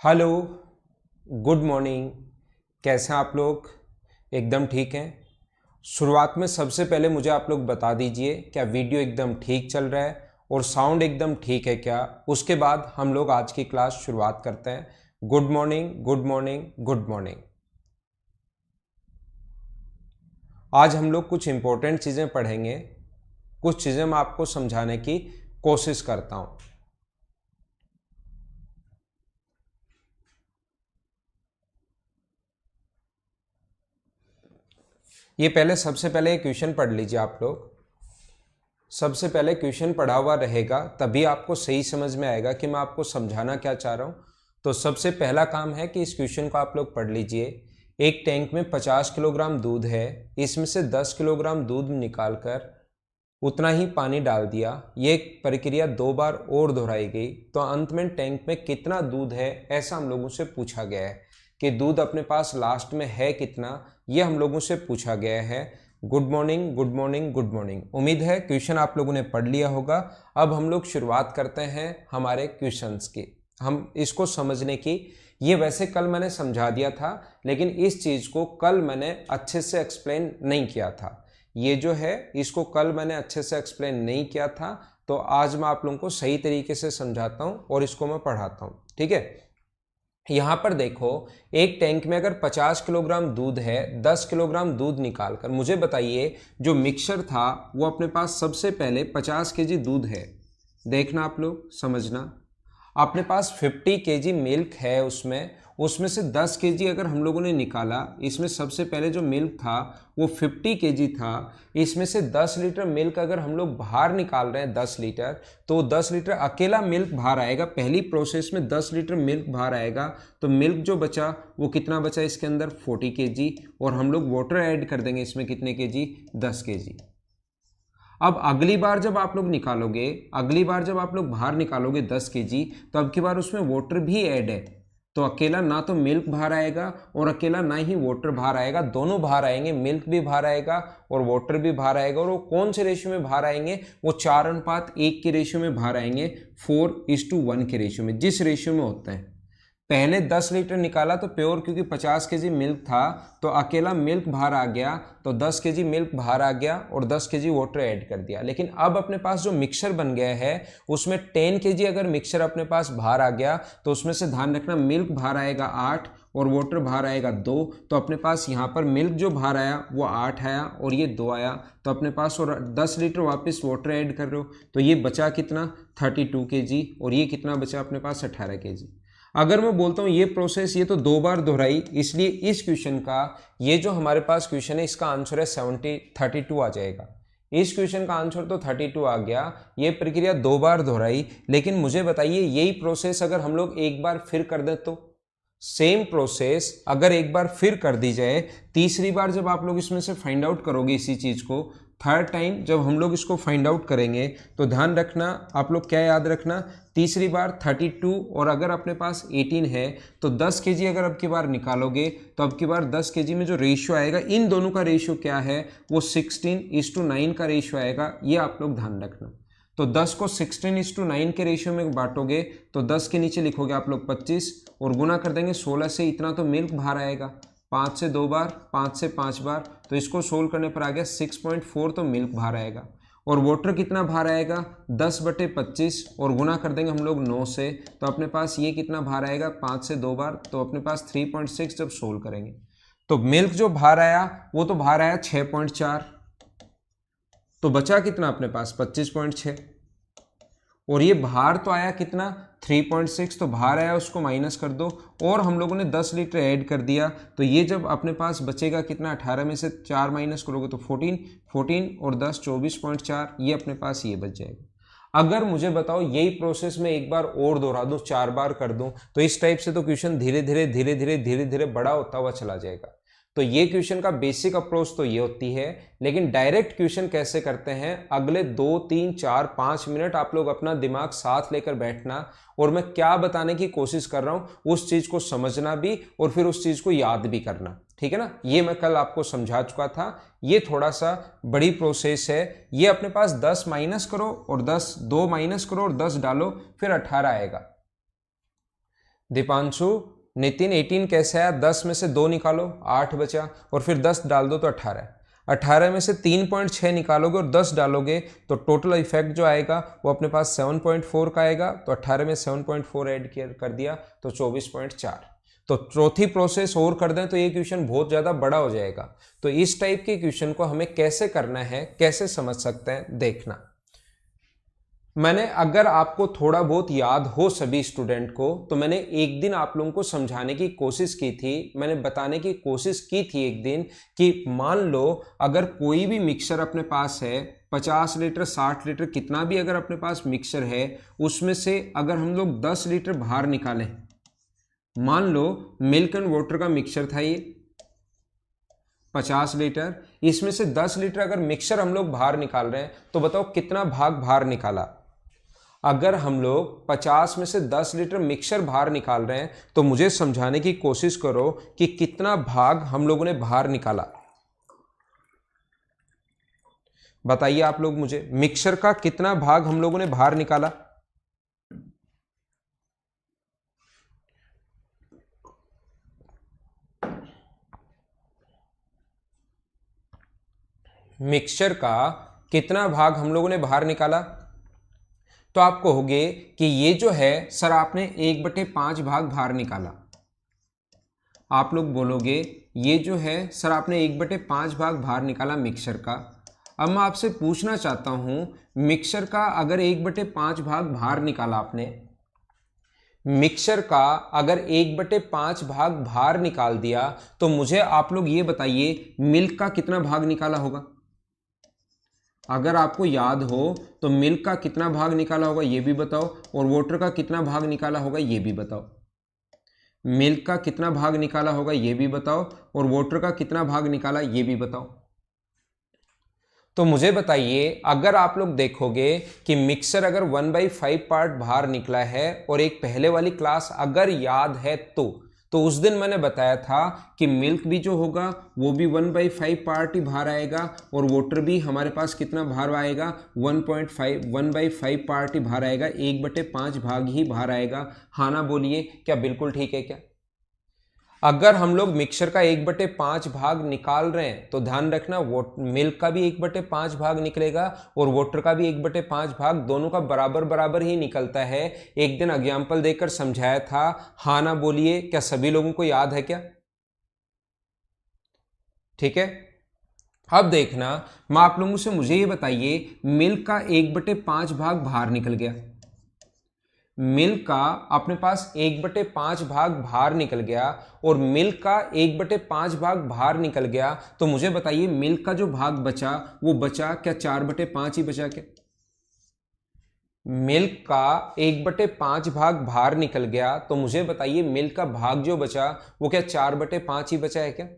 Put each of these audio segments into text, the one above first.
Hello, good morning. कैसे हैं आप लोग? एकदम ठीक हैं। शुरुआत में सबसे पहले मुझे आप लोग बता दीजिए क्या वीडियो एकदम ठीक चल रहा है और साउंड एकदम ठीक है क्या। उसके बाद हम लोग आज की क्लास शुरुआत करते हैं। Good morning, good morning, good morning. आज हम लोग कुछ इंपॉर्टेंट चीज़ें पढ़ेंगे। कुछ चीज़ें मैं आपको समझाने की कोशिश करता हूँ। ये पहले सबसे पहले क्वेश्चन पढ़ लीजिए आप लोग। सबसे पहले क्वेश्चन पढ़ा हुआ रहेगा तभी आपको सही समझ में आएगा कि मैं आपको समझाना क्या चाह रहा हूँ। तो सबसे पहला काम है कि इस क्वेश्चन को आप लोग पढ़ लीजिए। एक टैंक में 50 किलोग्राम दूध है, इसमें से 10 किलोग्राम दूध निकालकर उतना ही पानी डाल दिया। ये प्रक्रिया 2 बार और दोहराई गई तो अंत में टैंक में कितना दूध है, ऐसा हम लोगों से पूछा गया है। कि दूध अपने पास लास्ट में है कितना, ये हम लोगों से पूछा गया है। Good morning, good morning, good morning. उम्मीद है क्वेश्चन आप लोगों ने पढ़ लिया होगा। अब हम लोग शुरुआत करते हैं हमारे क्वेश्चंस की, हम इसको समझने की। ये वैसे कल मैंने समझा दिया था, लेकिन इस चीज़ को कल मैंने अच्छे से एक्सप्लेन नहीं किया था। ये जो है इसको कल मैंने अच्छे से एक्सप्लेन नहीं किया था, तो आज मैं आप लोगों को सही तरीके से समझाता हूँ और इसको मैं पढ़ाता हूँ। ठीक है, यहां पर देखो, एक टैंक में अगर 50 किलोग्राम दूध है, 10 किलोग्राम दूध निकालकर मुझे बताइए जो मिक्सचर था वो अपने पास सबसे पहले 50 केजी दूध है। देखना आप लोग, समझना। अपने पास 50 केजी मिल्क है, उसमें से 10 केजी अगर हम लोगों ने निकाला, इसमें सबसे पहले जो मिल्क था वो 50 केजी था। इसमें से 10 लीटर मिल्क अगर हम लोग बाहर निकाल रहे हैं, 10 लीटर, तो 10 लीटर अकेला मिल्क बाहर आएगा। पहली प्रोसेस में 10 लीटर मिल्क बाहर आएगा, तो मिल्क जो बचा वो कितना बचा इसके अंदर, 40 केजी। और हम लोग वाटर ऐड कर देंगे इसमें, कितने केजी, 10 केजी। अब अगली बार जब आप लोग निकालोगे, अगली बार जब आप लोग बाहर निकालोगे 10 केजी, तो अब की बार उसमें वाटर भी ऐड है। तो अकेला ना तो मिल्क बाहर आएगा और अकेला ना ही वाटर बाहर आएगा, दोनों बाहर आएंगे। मिल्क भी बाहर आएगा और वाटर भी बाहर आएगा। और वो कौन से रेशियो में बाहर आएंगे, वो 4:1 के रेशियो में बाहर आएंगे, 4:1 के रेशियो में, जिस रेशियो में होते हैं। पहले 10 लीटर निकाला तो प्योर, क्योंकि 50 केजी मिल्क था तो अकेला मिल्क बाहर आ गया, तो 10 केजी मिल्क बाहर आ गया और 10 केजी वाटर ऐड कर दिया। लेकिन अब अपने पास जो मिक्सचर बन गया है उसमें 10 केजी अगर मिक्सचर अपने पास बाहर आ गया, तो उसमें से ध्यान रखना मिल्क बाहर आएगा 8 और वाटर बाहर आएगा 2। तो अपने पास यहाँ पर मिल्क जो बाहर आया वो 8 आया और ये 2 आया। तो अपने पास और 10 लीटर वापस वाटर ऐड कर रहे हो, तो ये बचा कितना, 32 केजी। और ये कितना बचा अपने पास, 18 केजी। अगर मैं बोलता हूं ये प्रोसेस, ये तो 2 बार दोहराई, इसलिए इस क्वेश्चन का, ये जो हमारे पास क्वेश्चन है इसका आंसर है 32 आ जाएगा। इस क्वेश्चन का आंसर तो 32 आ गया। ये प्रक्रिया 2 बार दोहराई, लेकिन मुझे बताइए यही प्रोसेस अगर हम लोग एक बार फिर कर दें, तो सेम प्रोसेस अगर एक बार फिर कर दी जाए, तीसरी बार जब आप लोग इसमें से फाइंड आउट करोगे इसी चीज को, थर्ड टाइम जब हम लोग इसको फाइंड आउट करेंगे, तो ध्यान रखना आप लोग, क्या याद रखना, तीसरी बार 32 और अगर अपने पास 18 है तो 10 केजी अगर अब की बार निकालोगे, तो अब की बार 10 केजी में जो रेशियो आएगा, इन दोनों का रेशियो क्या है, वो 16:9 का रेशियो आएगा। ये आप लोग ध्यान रखना। तो 10 को 16:9 के रेशियो में बांटोगे, तो 10 के नीचे लिखोगे आप लोग 25 और गुना कर देंगे 16 से। इतना तो मिल्क बाहर आएगा, 5 से 2 बार, 5 से 5 बार, तो इसको सोल्व करने पर आ गया 6.4, तो मिल्क बाहर आएगा। और वाटर कितना बाहर आएगा, 10/25 और गुना कर देंगे हम लोग 9 से, तो अपने पास ये कितना बाहर आएगा, 5 से 2 बार, तो अपने पास 3.6 जब सोल्व करेंगे। तो मिल्क जो बाहर आया वो तो बाहर आया 6.4, तो बचा कितना अपने पास 25.6। और ये बाहर तो आया कितना, 3.6, तो बाहर आया उसको माइनस कर दो और हम लोगों ने 10 लीटर ऐड कर दिया, तो ये जब अपने पास बचेगा कितना, 18 में से 4 माइनस करोगे तो 14 और 10 24.4, ये अपने पास ये बच जाएगा। अगर मुझे बताओ यही प्रोसेस में एक बार और दोहरा दूं, 4 बार कर दूं, तो इस टाइप से तो क्वेश्चन धीरे धीरे धीरे धीरे धीरे धीरे बड़ा होता हुआ चला जाएगा। तो ये क्वेश्चन का बेसिक अप्रोच तो ये होती है, लेकिन डायरेक्ट क्वेश्चन कैसे करते हैं, अगले 2 3 4 5 मिनट आप लोग अपना दिमाग साथ लेकर बैठना और मैं क्या बताने की कोशिश कर रहा हूं उस चीज को समझना भी और फिर उस चीज को याद भी करना। ठीक है ना, ये मैं कल आपको समझा चुका था। ये थोड़ा सा बड़ी प्रोसेस है। ये अपने पास 10 माइनस करो और 10, 2 माइनस करो और 10 डालो, फिर 18 आएगा। दीपांशु, नितिन 18 कैसे आया? 10 में से 2 निकालो, 8 बचा, और फिर 10 डाल दो तो 18। 18 में से 3.6 निकालोगे और 10 डालोगे तो टोटल इफेक्ट जो आएगा वो अपने पास 7.4 का आएगा। तो 18 में 7.4 ऐड कर दिया तो 24.4। तो चौथी प्रोसेस और कर दें तो ये क्वेश्चन बहुत ज़्यादा बड़ा हो जाएगा। तो इस टाइप के क्वेश्चन को हमें कैसे करना है, कैसे समझ सकते हैं, देखना। मैंने, अगर आपको थोड़ा बहुत याद हो सभी स्टूडेंट को, तो मैंने एक दिन आप लोगों को समझाने की कोशिश की थी, मैंने बताने की कोशिश की थी एक दिन कि मान लो अगर कोई भी मिक्सचर अपने पास है, 50 लीटर 60 लीटर कितना भी अगर अपने पास मिक्सचर है, उसमें से अगर हम लोग 10 लीटर बाहर निकालें, मान लो मिल्क एंड वाटर का मिक्सचर था ये 50 लीटर, इसमें से 10 लीटर अगर मिक्सचर हम लोग बाहर निकाल रहे हैं तो बताओ कितना भाग बाहर निकाला। अगर हम लोग 50 में से 10 लीटर मिक्सचर बाहर निकाल रहे हैं तो मुझे समझाने की कोशिश करो कि कितना भाग हम लोगों ने बाहर निकाला। बताइए आप लोग मुझे, मिक्सचर का कितना भाग हम लोगों ने बाहर निकाला। मिक्सचर का कितना भाग हम लोगों ने बाहर निकाला? तो आप कहोगे कि ये जो है सर आपने 1/5 भाग बाहर निकाला। आप लोग बोलोगे ये जो है सर आपने 1/5 भाग बाहर निकाला मिक्सचर का। अब मैं आपसे पूछना चाहता हूं, मिक्सचर का अगर 1/5 भाग बाहर निकाला आपने, मिक्सचर का अगर 1/5 भाग बाहर निकाल दिया, तो मुझे आप लोग ये बताइए मिल्क का कितना भाग निकाला होगा। अगर आपको याद हो तो मिल्क का कितना भाग निकाला होगा ये भी बताओ, और वाटर का कितना भाग निकाला होगा ये भी बताओ। मिल्क का कितना भाग निकाला होगा ये भी बताओ, और वाटर का कितना भाग निकाला ये भी बताओ। तो मुझे बताइए, अगर आप लोग देखोगे कि मिक्सर अगर 1/5 पार्ट बाहर निकला है, और एक पहले वाली क्लास अगर याद है तो उस दिन मैंने बताया था कि मिल्क भी जो होगा वो भी 1/5 पार्ट ही बाहर आएगा, और वाटर भी हमारे पास कितना बाहर आएगा 1/5 पार्ट ही बाहर आएगा, 1/5 भाग ही बाहर आएगा। हाँ ना बोलिए, क्या बिल्कुल ठीक है क्या? अगर हम लोग मिक्सचर का 1/5 भाग निकाल रहे हैं तो ध्यान रखना मिल्क का भी 1/5 भाग निकलेगा और वाटर का भी 1/5 भाग, दोनों का बराबर बराबर ही निकलता है। एक दिन एग्जाम्पल देकर समझाया था। हाँ ना बोलिए, क्या सभी लोगों को याद है क्या? ठीक है, अब देखना, मैं आप लोगों से, मुझे ये बताइए मिल्क का 1/5 भाग बाहर निकल गया, मिल्क का अपने पास 1/5 भाग बाहर निकल गया, और मिल्क का 1/5 भाग बाहर निकल गया, तो मुझे बताइए मिल्क का जो भाग बचा वो बचा क्या 4/5 ही बचा क्या? मिल्क का 1/5 भाग बाहर निकल गया, तो मुझे बताइए मिल्क का भाग जो बचा वो क्या 4/5 ही बचा है क्या?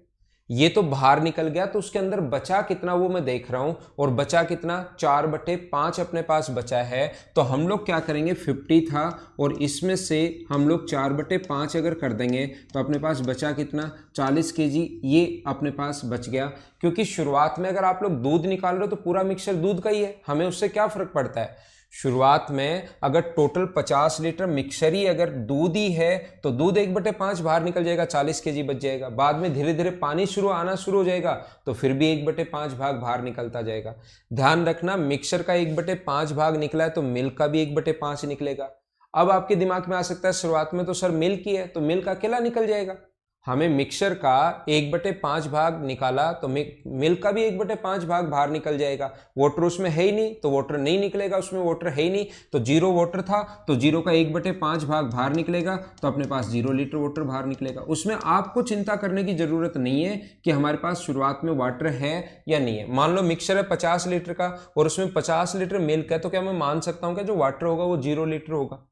ये तो बाहर निकल गया, तो उसके अंदर बचा कितना वो मैं देख रहा हूं, और बचा कितना 4/5 अपने पास बचा है। तो हम लोग क्या करेंगे, 50 था और इसमें से हम लोग 4/5 अगर कर देंगे तो अपने पास बचा कितना 40 kg ये अपने पास बच गया। क्योंकि शुरुआत में अगर आप लोग दूध निकाल रहे हो तो पूरा मिक्सचर दूध का ही है, हमें उससे क्या फर्क पड़ता है। शुरुआत में अगर टोटल 50 लीटर मिक्सचर ही अगर दूध ही है तो दूध 1/5 बाहर निकल जाएगा, 40 kg बच जाएगा। बाद में धीरे धीरे पानी आना शुरू हो जाएगा तो फिर भी 1/5 भाग बाहर निकलता जाएगा। ध्यान रखना, मिक्सचर का 1/5 भाग निकला है तो मिल्क का भी 1/5 निकलेगा। अब आपके दिमाग में आ सकता है शुरुआत में तो सर मिल्क ही है तो मिल्क अकेला निकल जाएगा। हमें मिक्सचर का 1/5 भाग निकाला तो मिल्क का भी 1/5 भाग बाहर निकल जाएगा। वाटर उसमें है ही नहीं तो वाटर नहीं निकलेगा, उसमें वाटर है ही नहीं तो 0 वाटर था तो 0 का 1/5 भाग बाहर निकलेगा, तो अपने पास 0 लीटर वाटर बाहर निकलेगा। उसमें आपको चिंता करने की जरूरत नहीं है कि हमारे पास शुरुआत में वाटर है या नहीं है। मान लो मिक्सचर है 50 लीटर का और उसमें 50 लीटर मिल्क है, तो क्या मैं मान सकता हूं कि जो वाटर होगा वो 0 लीटर होगा।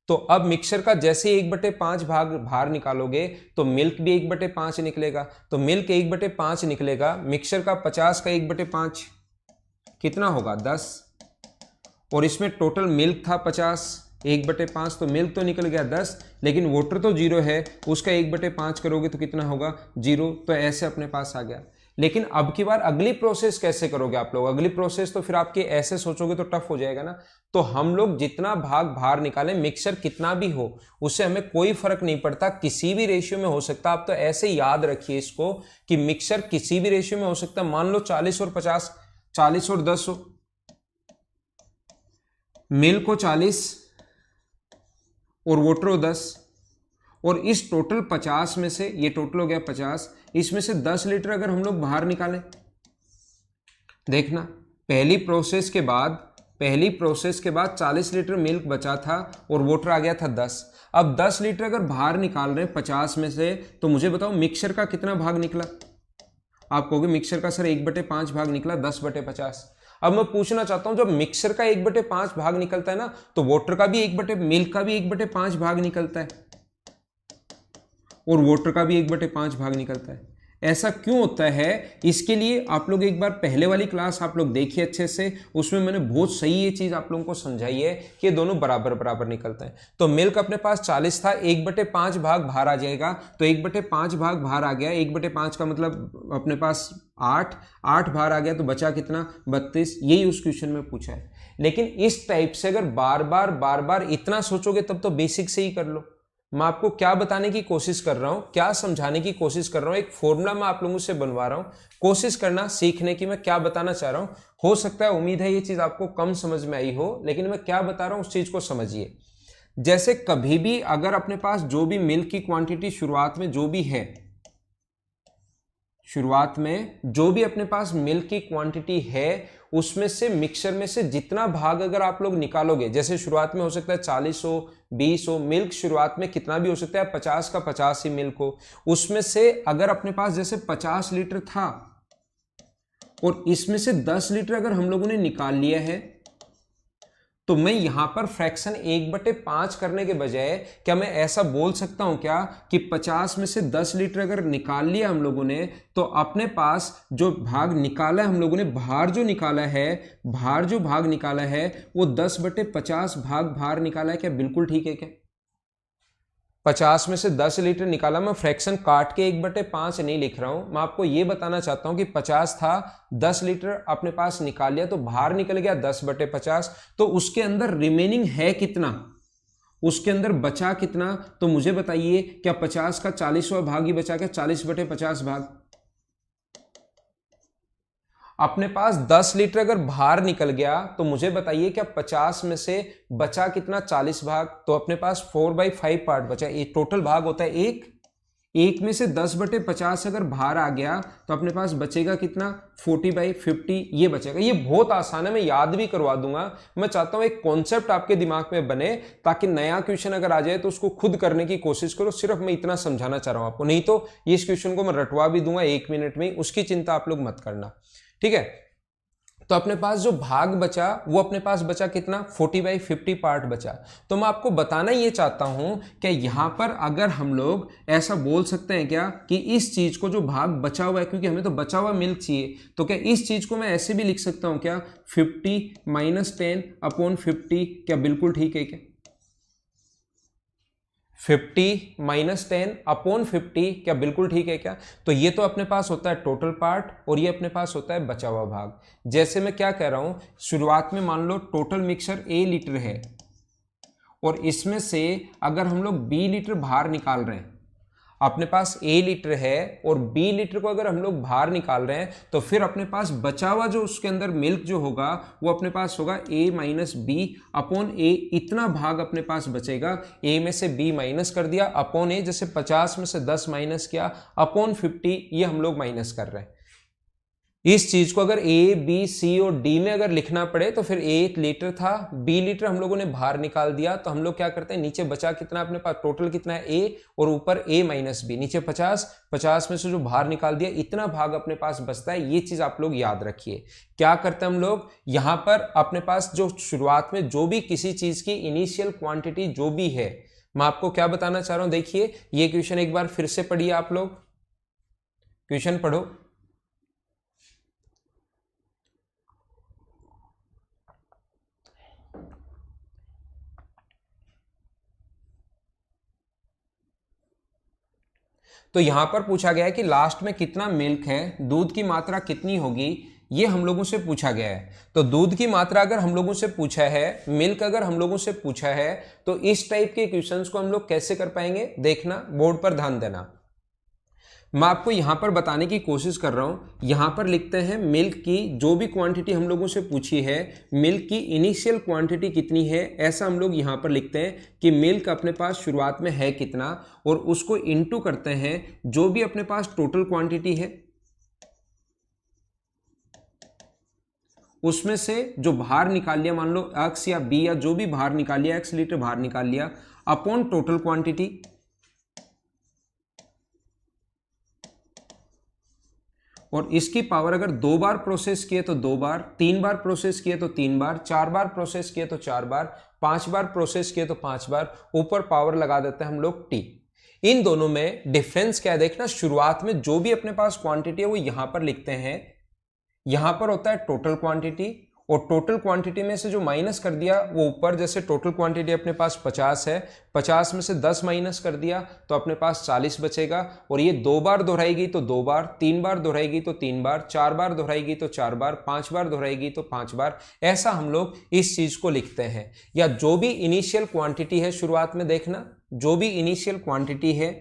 तो अब मिक्सचर का जैसे 1/5 भाग बाहर निकालोगे तो मिल्क भी 1/5 निकलेगा, तो मिल्क 1/5 निकलेगा। मिक्सचर का 50 का 1/5 कितना होगा 10, और इसमें टोटल मिल्क था 50, 1/5 तो मिल्क तो निकल गया 10, लेकिन वाटर तो 0 है, उसका 1/5 करोगे तो कितना होगा 0। तो ऐसे अपने पास आ गया। लेकिन अब की बार अगली प्रोसेस कैसे करोगे आप लोग? अगली प्रोसेस तो फिर आपके ऐसे सोचोगे तो टफ हो जाएगा ना। तो हम लोग जितना भाग बाहर निकालें, मिक्सचर कितना भी हो उससे हमें कोई फर्क नहीं पड़ता, किसी भी रेशियो में हो सकता। आप तो ऐसे याद रखिए इसको कि मिक्सचर किसी भी रेशियो में हो सकता है। मान लो 40 और 50, 40 और 10 हो, मिल्क को 40 और वाटर को 10, और इस टोटल 50 में से, ये टोटल हो गया 50, इसमें से 10 लीटर अगर हम लोग बाहर निकालें, देखना पहली प्रोसेस के बाद 40 लीटर मिल्क बचा था और वाटर आ गया था 10। अब 10 लीटर अगर बाहर निकाल रहे हैं 50 में से, तो मुझे बताओ मिक्सचर का कितना भाग निकला? आप कहोगे मिक्सचर का सर 1/5 भाग निकला, 10/50। अब मैं पूछना चाहता हूं, जब मिक्सचर का 1/5 भाग निकलता है ना, तो वाटर का भी मिल्क का भी 1/5 भाग निकलता है और वाटर का भी 1/5 भाग निकलता है। ऐसा क्यों होता है? इसके लिए आप लोग एक बार पहले वाली क्लास आप लोग देखिए अच्छे से, उसमें मैंने बहुत सही ये चीज आप लोगों को समझाई है कि ये दोनों बराबर बराबर निकलते हैं। तो मिल्क अपने पास 40 था, 1/5 भाग बाहर आ जाएगा, तो 1/5 भाग बाहर आ गया, 1/5 का मतलब अपने पास 8 बाहर आ गया, तो बचा कितना? 32। यही उस क्वेश्चन में पूछा है। लेकिन इस टाइप से अगर बार बार इतना सोचोगे तब तो बेसिक से ही कर लो। मैं आपको क्या बताने की कोशिश कर रहा हूं, क्या समझाने की कोशिश कर रहा हूं, एक फॉर्मूला मैं आप लोगों से बनवा रहा हूं। कोशिश करना सीखने की, मैं क्या बताना चाह रहा हूं। हो सकता है, उम्मीद है ये चीज आपको कम समझ में आई हो, लेकिन मैं क्या बता रहा हूं उस चीज को समझिए। जैसे कभी भी अगर अपने पास जो भी मिल्क की क्वांटिटी शुरुआत में जो भी है, शुरुआत में जो भी अपने पास मिल्क की क्वांटिटी है, उसमें से मिक्सचर में से जितना भाग अगर आप लोग निकालोगे, जैसे शुरुआत में हो सकता है 40 हो, 20 हो, मिल्क शुरुआत में कितना भी हो सकता है, 50 का 50 ही मिल्क हो, उसमें से अगर अपने पास जैसे 50 लीटर था और इसमें से 10 लीटर अगर हम लोगों ने निकाल लिया है, तो मैं यहां पर फ्रैक्शन 1/5 करने के बजाय क्या मैं ऐसा बोल सकता हूं क्या कि 50 में से 10 लीटर अगर निकाल लिया हम लोगों ने, तो अपने पास जो भाग निकाला है हम लोगों ने, बाहर जो भाग निकाला है वो 10/50 भाग बाहर निकाला है। क्या बिल्कुल ठीक है? क्या 50 में से 10 लीटर निकाला, मैं फ्रैक्शन काट के 1/5 नहीं लिख रहा हूं, मैं आपको यह बताना चाहता हूं कि 50 था, 10 लीटर अपने पास निकाल लिया, तो बाहर निकल गया 10/50, तो उसके अंदर रिमेनिंग है कितना, उसके अंदर बचा कितना? तो मुझे बताइए, क्या 50 का 40वां भाग ही बचा? क्या 40/50 भाग? अपने पास 10 लीटर अगर बाहर निकल गया, तो मुझे बताइए क्या 50 में से बचा कितना? 40 भाग। तो अपने पास 4/5 पार्ट बचा। ये टोटल भाग होता है एक में से 10/50 अगर बाहर आ गया, तो अपने पास बचेगा कितना? 40/50 ये बचेगा। ये बहुत आसान है, मैं याद भी करवा दूंगा। मैं चाहता हूं एक कॉन्सेप्ट आपके दिमाग में बने, ताकि नया क्वेश्चन अगर आ जाए तो उसको खुद करने की कोशिश करो। सिर्फ मैं इतना समझाना चाह रहा हूं आपको, नहीं तो इस क्वेश्चन को मैं रटवा भी दूंगा 1 मिनट में, उसकी चिंता आप लोग मत करना, ठीक है? तो अपने पास जो भाग बचा वो अपने पास बचा कितना? 40/50 पार्ट बचा। तो मैं आपको बताना ये चाहता हूं कि यहां पर अगर हम लोग ऐसा बोल सकते हैं क्या कि इस चीज को, जो भाग बचा हुआ है, क्योंकि हमें तो बचा हुआ मिल्क चाहिए, तो क्या इस चीज को मैं ऐसे भी लिख सकता हूं क्या? 50 - 10/50। क्या बिल्कुल ठीक है? क्या 50 - 10/50 क्या बिल्कुल ठीक है? क्या तो ये तो अपने पास होता है टोटल पार्ट, और ये अपने पास होता है बचा हुआ भाग। जैसे मैं क्या कह रहा हूं, शुरुआत में मान लो टोटल मिक्सचर A लीटर है, और इसमें से अगर हम लोग B लीटर बाहर निकाल रहे हैं, अपने पास A लीटर है और B लीटर को अगर हम लोग बाहर निकाल रहे हैं, तो फिर अपने पास बचा हुआ जो उसके अंदर मिल्क जो होगा वो अपने पास होगा A-B/A। इतना भाग अपने पास बचेगा। A में से B माइनस कर दिया अपॉन A, जैसे 50 में से 10 माइनस किया अपॉन 50, ये हम लोग माइनस कर रहे हैं। इस चीज को अगर ए बी सी और डी में अगर लिखना पड़े, तो फिर A लीटर था, B लीटर हम लोगों ने बाहर निकाल दिया, तो हम लोग क्या करते हैं, नीचे बचा कितना अपने पास, टोटल कितना है A, और ऊपर A-B, नीचे 50 में से जो बाहर निकाल दिया इतना भाग अपने पास बचता है। ये चीज आप लोग याद रखिए। क्या करते हैं हम लोग यहां पर, अपने पास जो शुरुआत में जो भी किसी चीज की इनिशियल क्वांटिटी जो भी है, मैं आपको क्या बताना चाह रहा हूं, देखिए ये क्वेश्चन एक बार फिर से पढ़िए आप लोग, क्वेश्चन पढ़ो। तो यहां पर पूछा गया है कि लास्ट में कितना मिल्क है, दूध की मात्रा कितनी होगी, ये हम लोगों से पूछा गया है। तो दूध की मात्रा अगर हम लोगों से पूछा है, मिल्क अगर हम लोगों से पूछा है, तो इस टाइप के क्वेश्चंस को हम लोग कैसे कर पाएंगे, देखना, बोर्ड पर ध्यान देना। मैं आपको यहां पर बताने की कोशिश कर रहा हूं। यहां पर लिखते हैं मिल्क की जो भी क्वांटिटी हम लोगों से पूछी है, मिल्क की इनिशियल क्वांटिटी कितनी है, ऐसा हम लोग यहां पर लिखते हैं कि मिल्क अपने पास शुरुआत में है कितना, और उसको इनटू करते हैं जो भी अपने पास टोटल क्वांटिटी है, उसमें से जो बाहर निकाल लिया, मान लो x या b या जो भी बाहर निकाल लिया, x लीटर बाहर निकाल लिया, अपॉन टोटल क्वांटिटी, और इसकी पावर अगर 2 बार प्रोसेस किए तो 2 बार, 3 बार प्रोसेस किए तो 3 बार, 4 बार प्रोसेस किए तो 4 बार, 5 बार प्रोसेस किए तो 5 बार, ऊपर पावर लगा देते हैं हम लोग t। इन दोनों में डिफरेंस क्या है देखना, शुरुआत में जो भी अपने पास क्वांटिटी है वो यहां पर लिखते हैं, यहां पर होता है टोटल क्वांटिटी, और टोटल क्वांटिटी में से जो माइनस कर दिया वो ऊपर, जैसे टोटल क्वांटिटी अपने पास 50 है, 50 में से 10 माइनस कर दिया तो अपने पास 40 बचेगा, और ये 2 बार दोहराएगी तो 2 बार, 3 बार दोहराएगी तो 3 बार, 4 बार दोहराएगी तो 4 बार, 5 बार दोहराएगी तो 5 बार। ऐसा हम लोग इस चीज को लिखते हैं। या जो भी इनिशियल क्वांटिटी है शुरुआत में, देखना, जो भी इनिशियल क्वांटिटी है,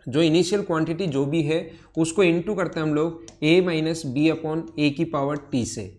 जो इनिशियल क्वांटिटी जो भी है उसको इनटू करते हैं हम लोग a minus B upon A की पावर t से।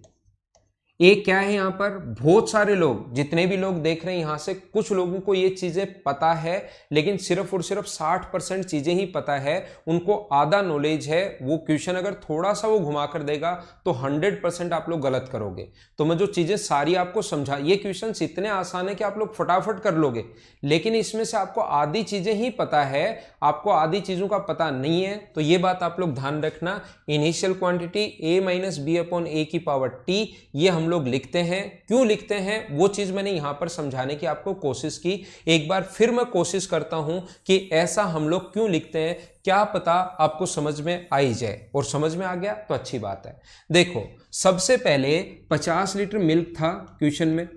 ए क्या है यहां पर, बहुत सारे लोग, जितने भी लोग देख रहे हैं यहां से, कुछ लोगों को ये चीजें पता है, लेकिन सिर्फ और सिर्फ 60% चीजें ही पता है, उनको आधा नॉलेज है। वो क्वेश्चन अगर थोड़ा सा वो घुमा कर देगा तो 100% आप लोग गलत करोगे। तो मैं जो चीजें सारी आपको समझा, ये क्वेश्चन इतने आसान है कि आप लोग फटाफट कर लोगे, लेकिन इसमें से आपको आधी चीजें ही पता है, आपको आधी चीजों का पता नहीं है। तो ये बात आप लोग ध्यान रखना। Initial quantity a minus B upon A की पावर t, ये हम लोग लिखते हैं। क्यों लिखते हैं वो चीज मैंने यहां पर समझाने की आपको कोशिश की। एक बार फिर मैं कोशिश करता हूं कि ऐसा हम लोग क्यों लिखते हैं, क्या पता आपको समझ में आ ही जाए, और समझ में आ गया तो अच्छी बात है। देखो, सबसे पहले 50 लीटर मिल्क था क्वेश्चन में,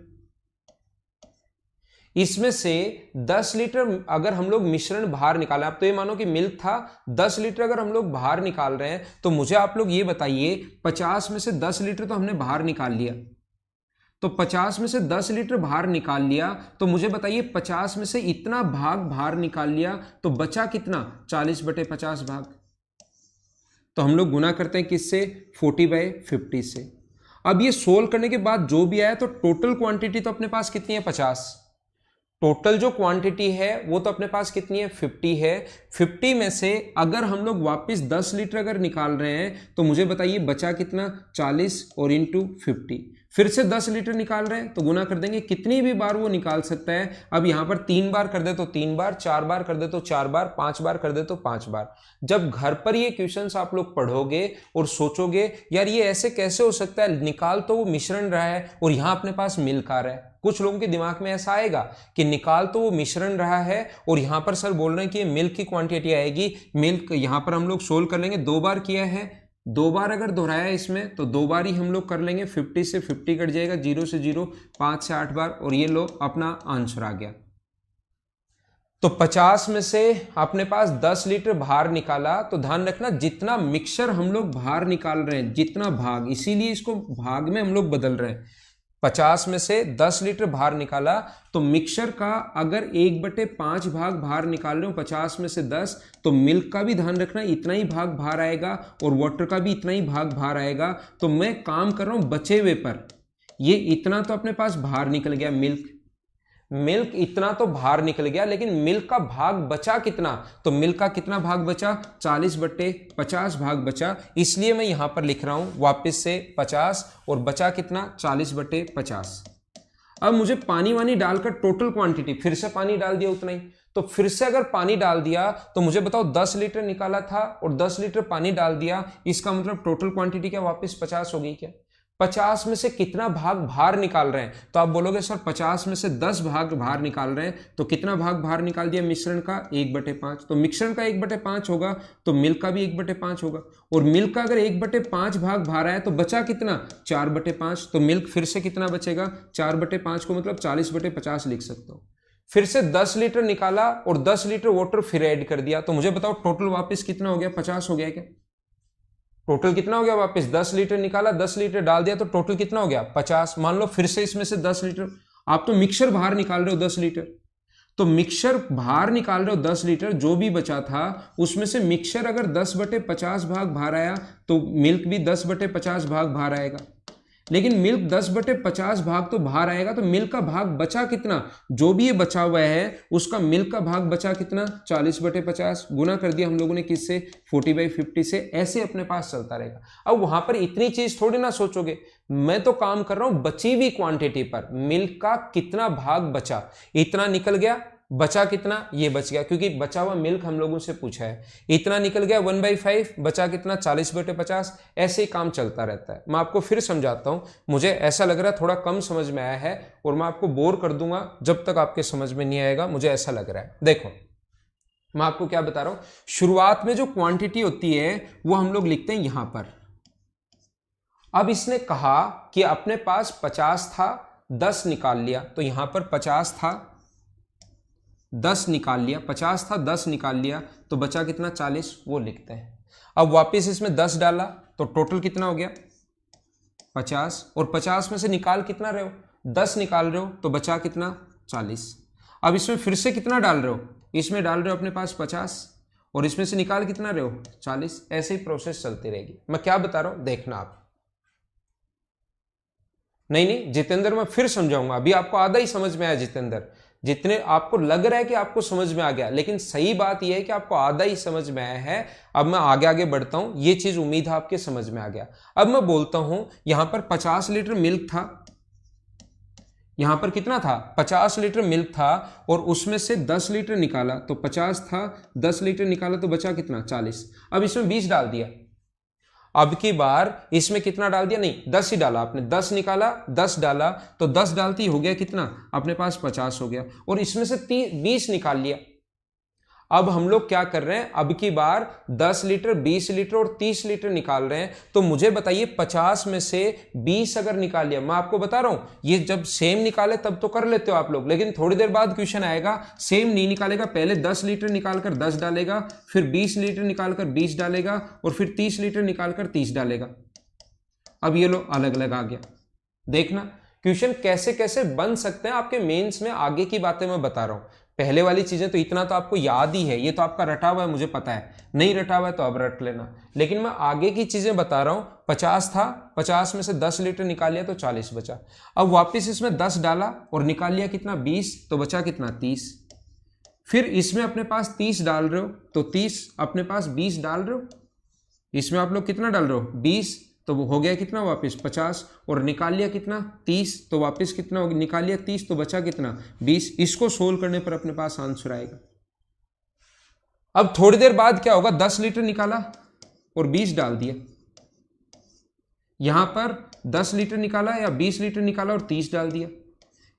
इसमें से 10 लीटर अगर हम लोग मिश्रण बाहर निकालें, आप तो ये मानो कि मिल्क था, 10 लीटर अगर हम लोग बाहर निकाल रहे हैं, तो मुझे आप लोग ये बताइए 50 में से 10 लीटर तो हमने बाहर निकाल लिया, तो 50 में से 10 लीटर बाहर निकाल लिया, तो मुझे बताइए 50 में से इतना भाग बाहर निकाल लिया तो बचा कितना, 40/50 भाग। तो हम लोग गुना करते हैं किससे, 40/50 से। अब ये सोल्व करने के बाद जो भी आया, तो टोटल क्वांटिटी तो अपने पास कितनी है, 50। टोटल जो क्वांटिटी है वो तो अपने पास कितनी है, 50 है। 50 में से अगर हम लोग वापस 10 लीटर अगर निकाल रहे हैं, तो मुझे बताइए बचा कितना, 40 और इंटू 50। फिर से 10 लीटर निकाल रहे हैं तो गुना कर देंगे, कितनी भी बार वो निकाल सकता है। अब यहां पर 3 बार कर दे तो 3 बार, 4 बार कर दे तो 4 बार, 5 बार कर दे तो 5 बार। जब घर पर ये क्वेश्चंस आप लोग पढ़ोगे और सोचोगे यार ये ऐसे कैसे हो सकता है, निकाल तो वो मिश्रण रहा है और यहां अपने पास मिल्क आ रहा है। कुछ लोगों के दिमाग में ऐसा आएगा कि निकाल तो वो मिश्रण रहा है और यहां पर सर बोल रहे हैं कि ये मिल्क की क्वांटिटी आएगी। मिल्क यहां पर हम लोग सोल्व कर लेंगे, 2 बार किया है, 2 बार अगर दोहराया इसमें तो 2 बार ही हम लोग कर लेंगे। 50 से 50 कट जाएगा, 0 से 0, 5 से 8 बार, और ये लो अपना आंसर आ गया। तो 50 में से अपने पास 10 लीटर बाहर निकाला, तो ध्यान रखना जितना मिक्सचर हम लोग बाहर निकाल रहे हैं, जितना भाग, इसीलिए इसको भाग में हम लोग बदल रहे हैं। 50 में से 10 लीटर बाहर निकाला, तो मिक्सचर का अगर 1/5 भाग बाहर निकाल रहे हो 50 में से 10, तो मिल्क का भी ध्यान रखना इतना ही भाग बाहर आएगा और वाटर का भी इतना ही भाग बाहर आएगा। तो मैं काम कर रहा हूं बचे हुए पर, ये इतना तो अपने पास बाहर निकल गया, मिल्क इतना तो बाहर निकल गया, लेकिन मिल्क का भाग बचा कितना, तो मिल्क का कितना भाग बचा, 40/50 भाग बचा। इसलिए मैं यहां पर लिख रहा हूं वापस से 50 और बचा कितना, 40/50। अब मुझे पानी वानी डालकर टोटल क्वांटिटी, फिर से पानी डाल दिया उतना ही, तो फिर से अगर पानी डाल दिया तो मुझे बताओ 10 लीटर निकाला था और 10 लीटर पानी डाल दिया, इसका मतलब टोटल क्वांटिटी क्या वापस 50 हो गई क्या। 50 में से कितना भाग बाहर निकाल रहे हैं, तो आप बोलोगे सर 50 में से 10 भाग बाहर निकाल रहे हैं, तो कितना भाग बाहर निकाल दिया मिश्रण का, 1/5। तो मिश्रण का 1/5 होगा तो मिल्क का भी 1/5 होगा, और मिल्क का अगर 1/5 भाग बाहर आया तो बचा कितना, 4/5। तो मिल्क फिर से कितना बचेगा, 4/5 को मतलब 40/50 लिख सकता हूं। फिर से 10 लीटर निकाला और 10 लीटर वाटर फिर ऐड कर दिया, तो मुझे बताओ टोटल वापस कितना हो गया? 50 हो गया क्या? टोटल कितना हो गया वापस? 10 लीटर निकाला, 10 लीटर डाल दिया, तो टोटल कितना हो गया? 50। मान लो फिर से इसमें से 10 लीटर, आप तो मिक्सर बाहर निकाल रहे हो 10 लीटर, तो मिक्सर बाहर निकाल रहे हो 10 लीटर, जो भी बचा था उसमें से मिक्सर अगर 10/50 भाग बाहर आया तो मिल्क भी 10/50 भाग बाहर आएगा। लेकिन मिल्क 10/50 भाग तो बाहर आएगा, तो मिल्क का भाग बचा कितना? जो भी ये बचा हुआ है उसका मिल्क का भाग बचा कितना? 40/50। गुना कर दिया हम लोगों ने किससे? 40/50 से। ऐसे अपने पास चलता रहेगा। अब वहां पर इतनी चीज थोड़ी ना सोचोगे, मैं तो काम कर रहा हूं बची हुई क्वांटिटी पर, मिल्क का कितना भाग बचा, इतना निकल गया, बचा कितना? ये बच गया, क्योंकि बचा हुआ मिल्क हम लोगों से पूछा है। इतना निकल गया 1/5, बचा कितना? 40/50। ऐसे ही काम चलता रहता है। मैं आपको फिर समझाता हूं, मुझे ऐसा लग रहा है थोड़ा कम समझ में आया है और मैं आपको बोर कर दूंगा जब तक आपके समझ में नहीं आएगा, मुझे ऐसा लग रहा है। देखो मैं आपको क्या बता रहा हूं, शुरुआत में जो क्वांटिटी होती है वो हम लोग लिखते हैं यहां पर। अब इसने कहा कि अपने पास 50 था, 10 निकाल लिया, तो यहां पर 50 था, 10 निकाल लिया, 50 था 10 निकाल लिया, तो बचा कितना? 40, वो लिखते हैं। अब वापस इसमें 10 डाला तो टोटल कितना हो गया? 50, और 50 में से निकाल कितना रहे हो? 10 निकाल रहे हो, तो बचा कितना? 40। अब इसमें फिर से कितना डाल रहे हो? इसमें डाल रहे हो अपने पास 50 और इसमें से निकाल कितना रहे हो? 40। ऐसे ही प्रोसेस चलती रहेगी। मैं क्या बता रहा हूं देखना आप। नहीं जितेंद्र, मैं फिर समझाऊंगा, अभी आपको आधा ही समझ में आया जितेंद्र। जितने आपको लग रहा है कि आपको समझ में आ गया, लेकिन सही बात यह है कि आपको आधा ही समझ में आया है। अब मैं आगे आगे बढ़ता हूं, यह चीज उम्मीद है आपके समझ में आ गया। अब मैं बोलता हूं यहां पर 50 लीटर मिल्क था, यहां पर कितना था? 50 लीटर मिल्क था, और उसमें से 10 लीटर निकाला, तो 50 था, 10 लीटर निकाला तो बचा कितना? 40। अब इसमें 20 डाल दिया। अब की बार इसमें कितना डाल दिया? नहीं, 10 ही डाला आपने। 10 निकाला, 10 डाला, तो 10 डालते ही हो गया कितना? अपने पास 50 हो गया, और इसमें से 20 निकाल लिया। अब हम लोग क्या कर रहे हैं, अब की बार 10 लीटर, 20 लीटर और 30 लीटर निकाल रहे हैं। तो मुझे बताइए 50 में से 20 अगर निकाल लिया, मैं आपको बता रहा हूं ये जब सेम निकाले तब तो कर लेते हो आप लोग, लेकिन थोड़ी देर बाद क्वेश्चन आएगा सेम नहीं निकालेगा, पहले 10 लीटर निकालकर 10 डालेगा, फिर 20 लीटर निकालकर 20 डालेगा, और फिर 30 लीटर निकालकर 30 डालेगा। अब ये लो अलग अलग आ गया। देखना क्वेश्चन कैसे कैसे बन सकते हैं आपके मेंस में, आगे की बातें मैं बता रहा हूं। पहले वाली चीजें तो इतना तो आपको याद ही है, ये तो आपका रटा हुआ है, मुझे पता है। नहीं रटा हुआ है तो अब रट लेना, लेकिन मैं आगे की चीजें बता रहा हूं। 50 था, 50 में से 10 लीटर निकाल लिया तो 40 बचा। अब वापस इसमें 10 डाला और निकाल लिया कितना? 20, तो बचा कितना? 30। फिर इसमें अपने पास 30 डाल रहे हो, तो 30 अपने पास 20 डाल रहे हो, इसमें आप लोग कितना डाल रहे हो? 20, तो वो हो गया कितना? वापस 50, और निकाल लिया कितना? 30, तो वापस कितना हो गया? निकाल लिया 30, तो बचा कितना? 20। इसको सोल्व करने पर अपने पास आंसर आएगा। अब थोड़ी देर बाद क्या होगा? 10 लीटर निकाला और 20 डाल दिया, यहां पर 10 लीटर निकाला या 20 लीटर निकाला और 30 डाल दिया,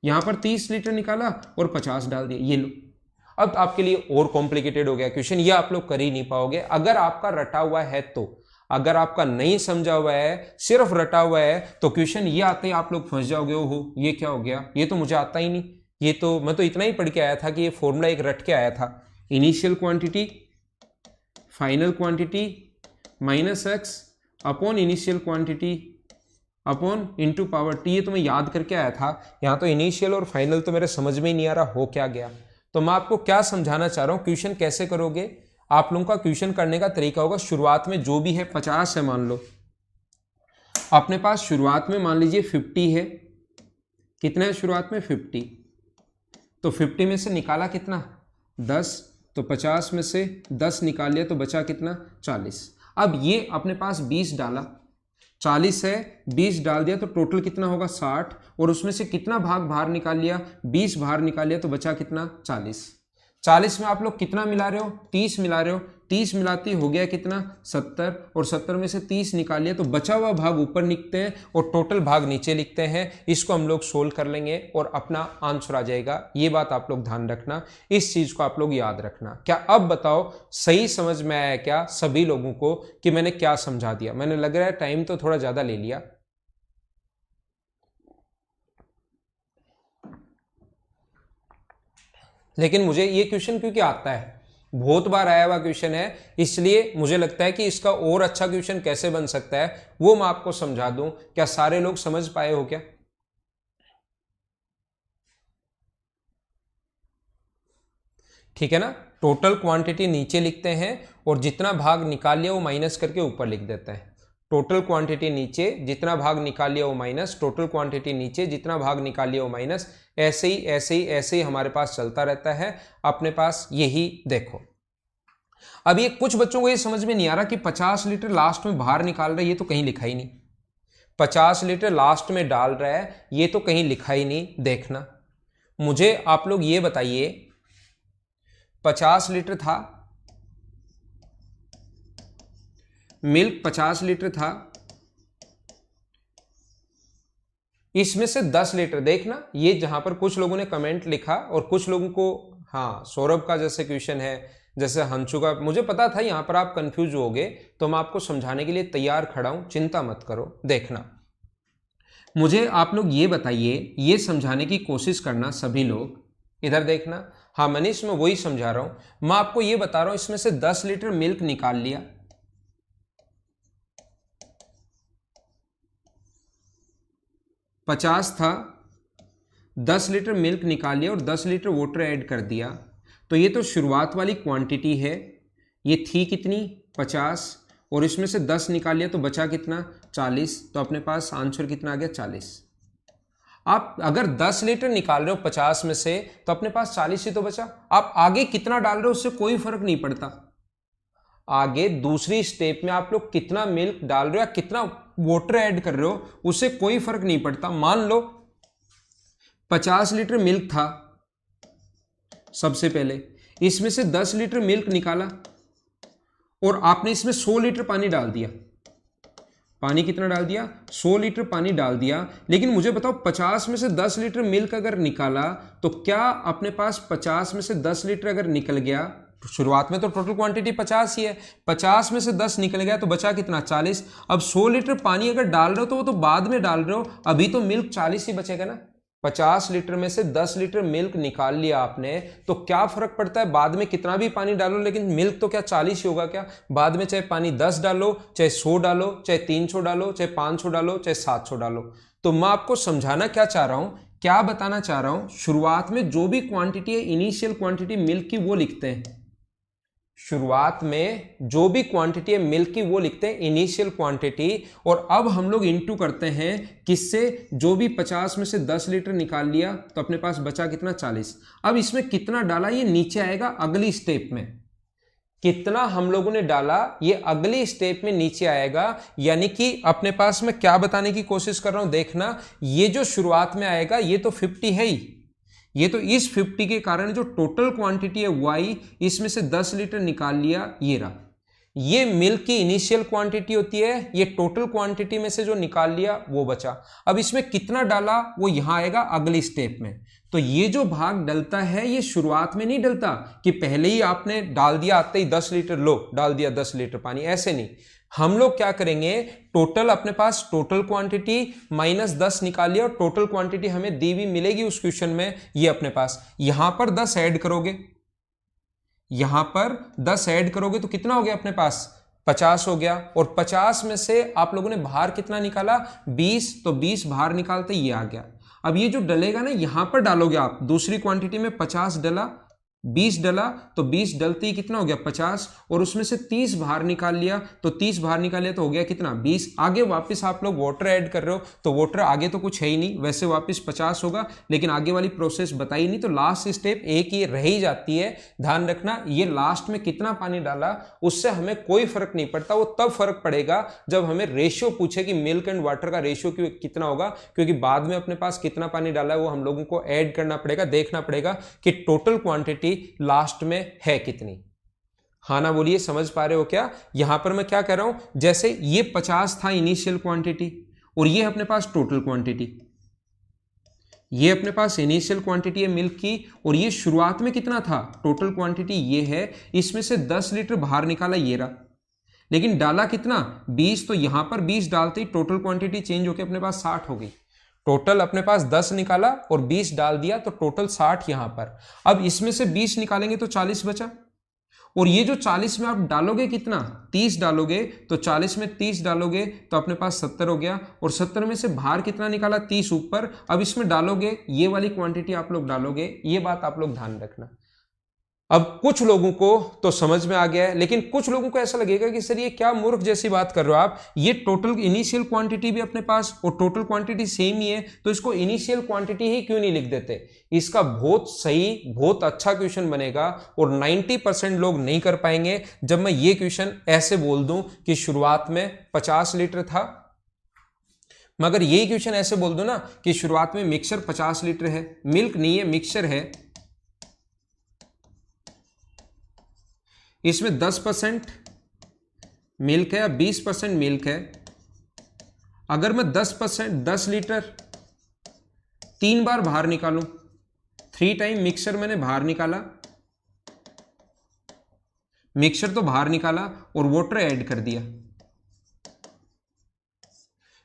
यहां पर 30 लीटर निकाला और 50 डाल दिया। ये लो, अब आपके लिए और कॉम्प्लिकेटेड हो गया क्वेश्चन, ये आप लोग कर ही नहीं पाओगे अगर आपका रटा हुआ है तो। अगर आपका नहीं समझा हुआ है, सिर्फ रटा हुआ है, तो क्वेश्चन ये आते ही आप लोग फंस जाओगे, ओहो ये क्या हो गया, ये तो मुझे आता ही नहीं, ये तो मैं तो इतना ही पढ़ के आया था कि ये फॉर्मूला एक रट के आया था, initial quantity final quantity minus x upon initial quantity upon into power T. ये तो मैं याद करके आया था, यहां तो इनिशियल और फाइनल तो मेरे समझ में ही नहीं आ रहा हो क्या गया। तो मैं आपको क्या समझाना चाह रहा हूं, क्वेश्चन कैसे करोगे आप लोगों का। क्वेश्चन करने का तरीका होगा, शुरुआत में जो भी है 50 है मान लो, अपने पास शुरुआत में मान लीजिए 50 है, कितना है शुरुआत में? 50, तो 50 में से निकाला कितना? 10, तो 50 में से 10 निकाल लिया तो बचा कितना? 40। अब ये अपने पास 20 डाला, 40 है, 20 डाल दिया, तो टोटल कितना होगा? 60, और उसमें से कितना भाग बाहर निकाल लिया? 20 बाहर निकाल लिया, तो बचा कितना? 40। 40 में आप लोग कितना मिला रहे हो? 30 मिला रहे हो, 30 मिलाती हो गया कितना? 70, और 70 में से 30 निकाल लिया तो बचा हुआ भाग ऊपर लिखते हैं और टोटल भाग नीचे लिखते हैं। इसको हम लोग सोल्व कर लेंगे और अपना आंसर आ जाएगा। ये बात आप लोग ध्यान रखना, इस चीज को आप लोग याद रखना। क्या अब बताओ सही समझ में आया क्या सभी लोगों को कि मैंने क्या समझा दिया? मैंने लग रहा है टाइम तो थोड़ा ज्यादा ले लिया। लेकिन मुझे ये क्वेश्चन क्योंकि आता है, बहुत बार आया हुआ क्वेश्चन है, इसलिए मुझे लगता है कि इसका और अच्छा क्वेश्चन कैसे बन सकता है वो मैं आपको समझा दूं। क्या सारे लोग समझ पाए हो क्या? ठीक है ना। टोटल क्वांटिटी नीचे लिखते हैं और जितना भाग निकाल लिया वो माइनस करके ऊपर लिख देते हैं। टोटल क्वांटिटी नीचे, जितना भाग निकाल लिया वो माइनस, टोटल क्वांटिटी नीचे, जितना भाग निकाल लिया वो माइनस, ऐसे ही ऐसे ही ऐसे ही हमारे पास चलता रहता है। अपने पास यही देखो। अब ये कुछ बच्चों को ये समझ में नहीं आ रहा कि 50 लीटर लास्ट में बाहर निकाल रहा है, ये तो कहीं लिखा ही नहीं। 50 लीटर लास्ट में डाल रहा है, ये तो कहीं लिखा ही नहीं। देखना, मुझे आप लोग ये बताइए, 50 लीटर था मिल्क, 50 लीटर था, इसमें से 10 लीटर, देखना ये जहां पर कुछ लोगों ने कमेंट लिखा और कुछ लोगों को, हाँ सौरभ का जैसे क्वेश्चन है, जैसे हंसू का, मुझे पता था यहां पर आप कंफ्यूज होगे, तो मैं आपको समझाने के लिए तैयार खड़ा हूं, चिंता मत करो। देखना, मुझे आप लोग ये बताइए, ये समझाने की कोशिश करना सभी लोग, इधर देखना। हाँ मनीष, मैं वही समझा रहा हूं, मैं आपको ये बता रहा हूं, इसमें से 10 लीटर मिल्क निकाल लिया, 50 था, 10 लीटर मिल्क निकाल लिया और 10 लीटर वाटर ऐड कर दिया, तो ये तो शुरुआत वाली क्वांटिटी है। ये थी कितनी? 50, और इसमें से 10 निकाल लिया तो बचा कितना? 40। तो अपने पास आंसर कितना आ गया? 40। आप अगर 10 लीटर निकाल रहे हो 50 में से, तो अपने पास 40 ही तो बचा। आप आगे कितना डाल रहे हो उससे कोई फर्क नहीं पड़ता। आगे दूसरी स्टेप में आप लोग कितना मिल्क डाल रहे हो या कितना वाटर ऐड कर रहे हो उससे कोई फर्क नहीं पड़ता। मान लो 50 लीटर मिल्क था, सबसे पहले इसमें से 10 लीटर मिल्क निकाला और आपने इसमें 100 लीटर पानी डाल दिया। पानी कितना डाल दिया? 100 लीटर पानी डाल दिया। लेकिन मुझे बताओ, 50 में से 10 लीटर मिल्क अगर निकाला तो क्या अपने पास 50 में से 10 लीटर अगर निकल गया, तो शुरुआत में तो टोटल क्वांटिटी 50 ही है, 50 में से 10 निकल गया तो बचा कितना? 40। अब 100 लीटर पानी अगर डाल रहे हो तो वो तो बाद में डाल रहे हो, अभी तो मिल्क 40 ही बचेगा ना। 50 लीटर में से 10 लीटर मिल्क निकाल लिया आपने, तो क्या फर्क पड़ता है बाद में कितना भी पानी डालो, लेकिन मिल्क तो क्या 40 ही होगा क्या? बाद में चाहे पानी 10 डालो, चाहे 100 डालो, चाहे 300 डालो, चाहे 500 डालो, चाहे 700 डालो। तो मैं आपको समझाना क्या चाह रहा हूं, क्या बताना चाह रहा हूं, शुरुआत में जो भी क्वांटिटी है, इनिशियल क्वांटिटी मिल्क की, वो लिखते हैं। शुरुआत में जो भी क्वांटिटी है मिल्क की वो लिखते हैं इनिशियल क्वांटिटी। और अब हम लोग इनटू करते हैं किससे? जो भी 50 में से 10 लीटर निकाल लिया तो अपने पास बचा कितना? 40। अब इसमें कितना डाला ये नीचे आएगा अगली स्टेप में। कितना हम लोगों ने डाला ये अगली स्टेप में नीचे आएगा। यानी कि अपने पास में क्या बताने की कोशिश कर रहा हूं, देखना, ये जो शुरुआत में आएगा ये तो 50 है ही, ये तो इस 50 के कारण जो टोटल क्वांटिटी है y, इसमें से 10 लीटर निकाल लिया, ये रहा। ये मिल्क की इनिशियल क्वांटिटी होती है, ये टोटल क्वांटिटी में से जो निकाल लिया वो बचा। अब इसमें कितना डाला वो यहां आएगा अगली स्टेप में। तो ये जो भाग डलता है ये शुरुआत में नहीं डलता कि पहले ही आपने डाल दिया, आते ही 10 लीटर लो डाल दिया 10 लीटर पानी, ऐसे नहीं। हम लोग क्या करेंगे, टोटल अपने पास टोटल क्वांटिटी माइनस 10 निकाल लिया और टोटल क्वांटिटी हमें दी हुई मिलेगी उस क्वेश्चन में, ये अपने पास यहां पर 10 ऐड करोगे, यहां पर 10 ऐड करोगे तो कितना हो गया अपने पास? 50 हो गया। और 50 में से आप लोगों ने बाहर कितना निकाला? 20, तो 20 बाहर निकालते ये आ गया। अब ये जो डलेगा ना यहां पर डालोगे आप, दूसरी क्वांटिटी में 50 डला, 20 डला, तो 20 डलते ही कितना हो गया? 50, और उसमें से 30 बाहर निकाल लिया, तो 30 बाहर निकाल लिया तो हो गया कितना? 20। आगे वापस आप लोग वाटर ऐड कर रहे हो, तो वाटर आगे तो कुछ है ही नहीं, वैसे वापस 50 होगा, लेकिन आगे वाली प्रोसेस बताई नहीं, तो लास्ट स्टेप एक ये रह ही जाती है। ध्यान रखना, ये लास्ट में कितना पानी डाला उससे हमें कोई फर्क नहीं पड़ता, वो तब फर्क पड़ेगा जब हमें रेशियो पूछे कि मिल्क एंड वाटर का रेशियो कितना होगा, क्योंकि बाद में अपने पास कितना पानी डाला है वो हम लोगों को ऐड करना पड़ेगा, देखना पड़ेगा कि टोटल क्वांटिटी लास्ट में है कितनी। हाँ ना बोलिए, समझ पा रहे हो क्या? यहां पर मैं क्या कह रहा हूं, जैसे ये 50 था इनिशियल क्वांटिटी और ये अपने पास टोटल क्वांटिटी, ये अपने पास इनिशियल क्वांटिटी है मिल्क की, और ये शुरुआत में कितना था? टोटल क्वांटिटी ये है, इसमें से 10 लीटर बाहर निकाला ये रहा, लेकिन डाला कितना? 20, तो यहां पर 20 डालते ही टोटल क्वांटिटी चेंज होकर अपने पास 60 हो गई। टोटल अपने पास 10 निकाला और 20 डाल दिया तो टोटल 60 यहां पर। अब इसमें से 20 निकालेंगे तो 40 बचा, और ये जो 40 में आप डालोगे कितना, 30 डालोगे, तो 40 में 30 डालोगे तो अपने पास 70 हो गया, और 70 में से बाहर कितना निकाला, 30 ऊपर। अब इसमें डालोगे, ये वाली क्वांटिटी आप लोग डालोगे, ये बात आप लोग ध्यान रखना। अब कुछ लोगों को तो समझ में आ गया है, लेकिन कुछ लोगों को ऐसा लगेगा कि सर ये क्या मूर्ख जैसी बात कर रहे हो आप, ये टोटल इनिशियल क्वांटिटी भी अपने पास और टोटल क्वांटिटी सेम ही है, तो इसको इनिशियल क्वांटिटी ही क्यों नहीं लिख देते। इसका बहुत सही, बहुत अच्छा क्वेश्चन बनेगा, और 90% लोग नहीं कर पाएंगे जब मैं ये क्वेश्चन ऐसे बोल दूं कि शुरुआत में 50 लीटर था। मगर यही क्वेश्चन ऐसे बोल दो ना कि शुरुआत में मिक्सर 50 लीटर है, मिल्क नहीं है मिक्सर है, इसमें 10% मिल्क है या 20% मिल्क है। अगर मैं 10 लीटर 3 बार बाहर निकालूं, 3 टाइम मिक्सर मैंने बाहर निकाला, मिक्सर तो बाहर निकाला और वाटर ऐड कर दिया,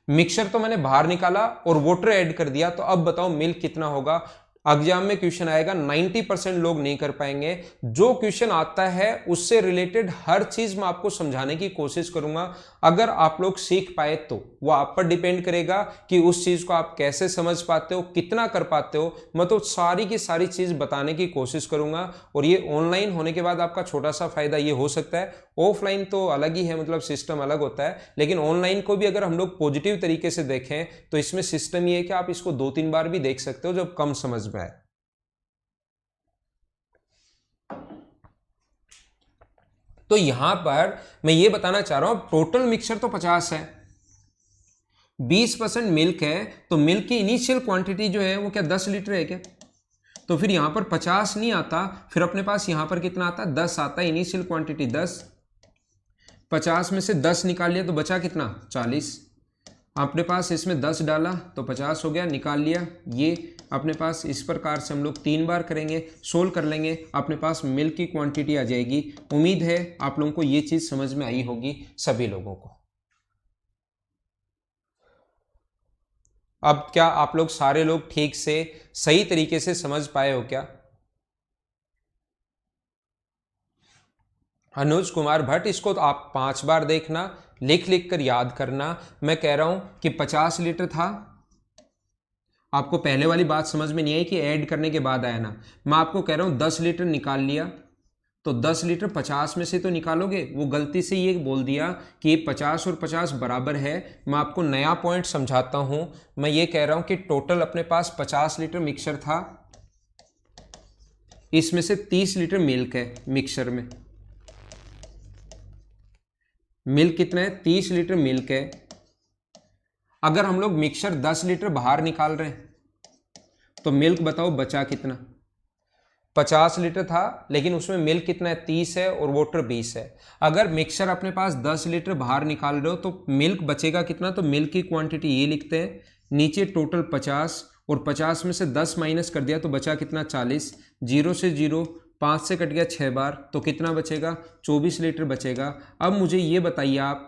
मिक्सर तो मैंने बाहर निकाला और वाटर ऐड कर दिया, तो अब बताओ मिल्क कितना होगा। एग्जाम में क्वेश्चन आएगा, 90% लोग नहीं कर पाएंगे। जो क्वेश्चन आता है उससे रिलेटेड हर चीज मैं आपको समझाने की कोशिश करूंगा। अगर आप लोग सीख पाए तो वो आप पर डिपेंड करेगा कि उस चीज को आप कैसे समझ पाते हो, कितना कर पाते हो। मैं तो सारी की सारी चीज बताने की कोशिश करूंगा। और ये ऑनलाइन होने के बाद आपका छोटा सा फायदा ये हो सकता है, ऑफलाइन तो अलग ही है, मतलब सिस्टम अलग होता है, लेकिन ऑनलाइन को भी अगर हम लोग पॉजिटिव तरीके से देखें तो इसमें सिस्टम ये है कि आप इसको 2-3 बार भी देख सकते हो जब कम समझ में आए। तो यहां पर मैं ये बताना चाह रहा हूं, टोटल मिक्सचर तो 50 है, 20% मिल्क है, तो मिल्क की इनिशियल क्वांटिटी जो है वो क्या 10 लीटर है क्या, तो फिर यहां पर 50 नहीं आता, फिर अपने पास यहां पर कितना आता है, 10 आता है, इनिशियल क्वांटिटी 10, 50 में से 10 निकाल लिया तो बचा कितना 40, अपने पास इसमें 10 डाला तो 50 हो गया, निकाल लिया। ये अपने पास इस प्रकार से हम लोग 3 बार करेंगे, सोल्व कर लेंगे, अपने पास मिल्क की क्वांटिटी आ जाएगी। उम्मीद है आप लोगों को ये चीज समझ में आई होगी सभी लोगों को। अब क्या आप लोग सारे लोग ठीक से सही तरीके से समझ पाए हो क्या। अनुज कुमार भट्ट, इसको तो आप 5 बार देखना, लिख लिख कर याद करना। मैं कह रहा हूं कि 50 लीटर था, आपको पहले वाली बात समझ में नहीं आई कि ऐड करने के बाद आया ना। मैं आपको कह रहा हूं 10 लीटर निकाल लिया, तो 10 लीटर 50 में से तो निकालोगे, वो गलती से ये बोल दिया कि ये 50 और 50 बराबर है। मैं आपको नया पॉइंट समझाता हूं। मैं ये कह रहा हूं कि टोटल अपने पास 50 लीटर मिक्सर था, इसमें से 30 लीटर मिल्क है मिक्सर में। मिल्क कितना है, 30 लीटर मिल्क है। अगर हम लोग मिक्सर 10 लीटर बाहर निकाल रहे हैं तो मिल्क बताओ बचा कितना। 50 लीटर था लेकिन उसमें मिल्क कितना है, 30 है, और वाटर 20 है। अगर मिक्सर अपने पास 10 लीटर बाहर निकाल रहे हो तो मिल्क बचेगा कितना, तो मिल्क की क्वांटिटी ये लिखते हैं, नीचे टोटल 50 और 50 में से 10 माइनस कर दिया तो बचा कितना 40, 0 से 0, 5 से कट गया 6 बार, तो कितना बचेगा 24 लीटर बचेगा। अब मुझे ये बताइए आप,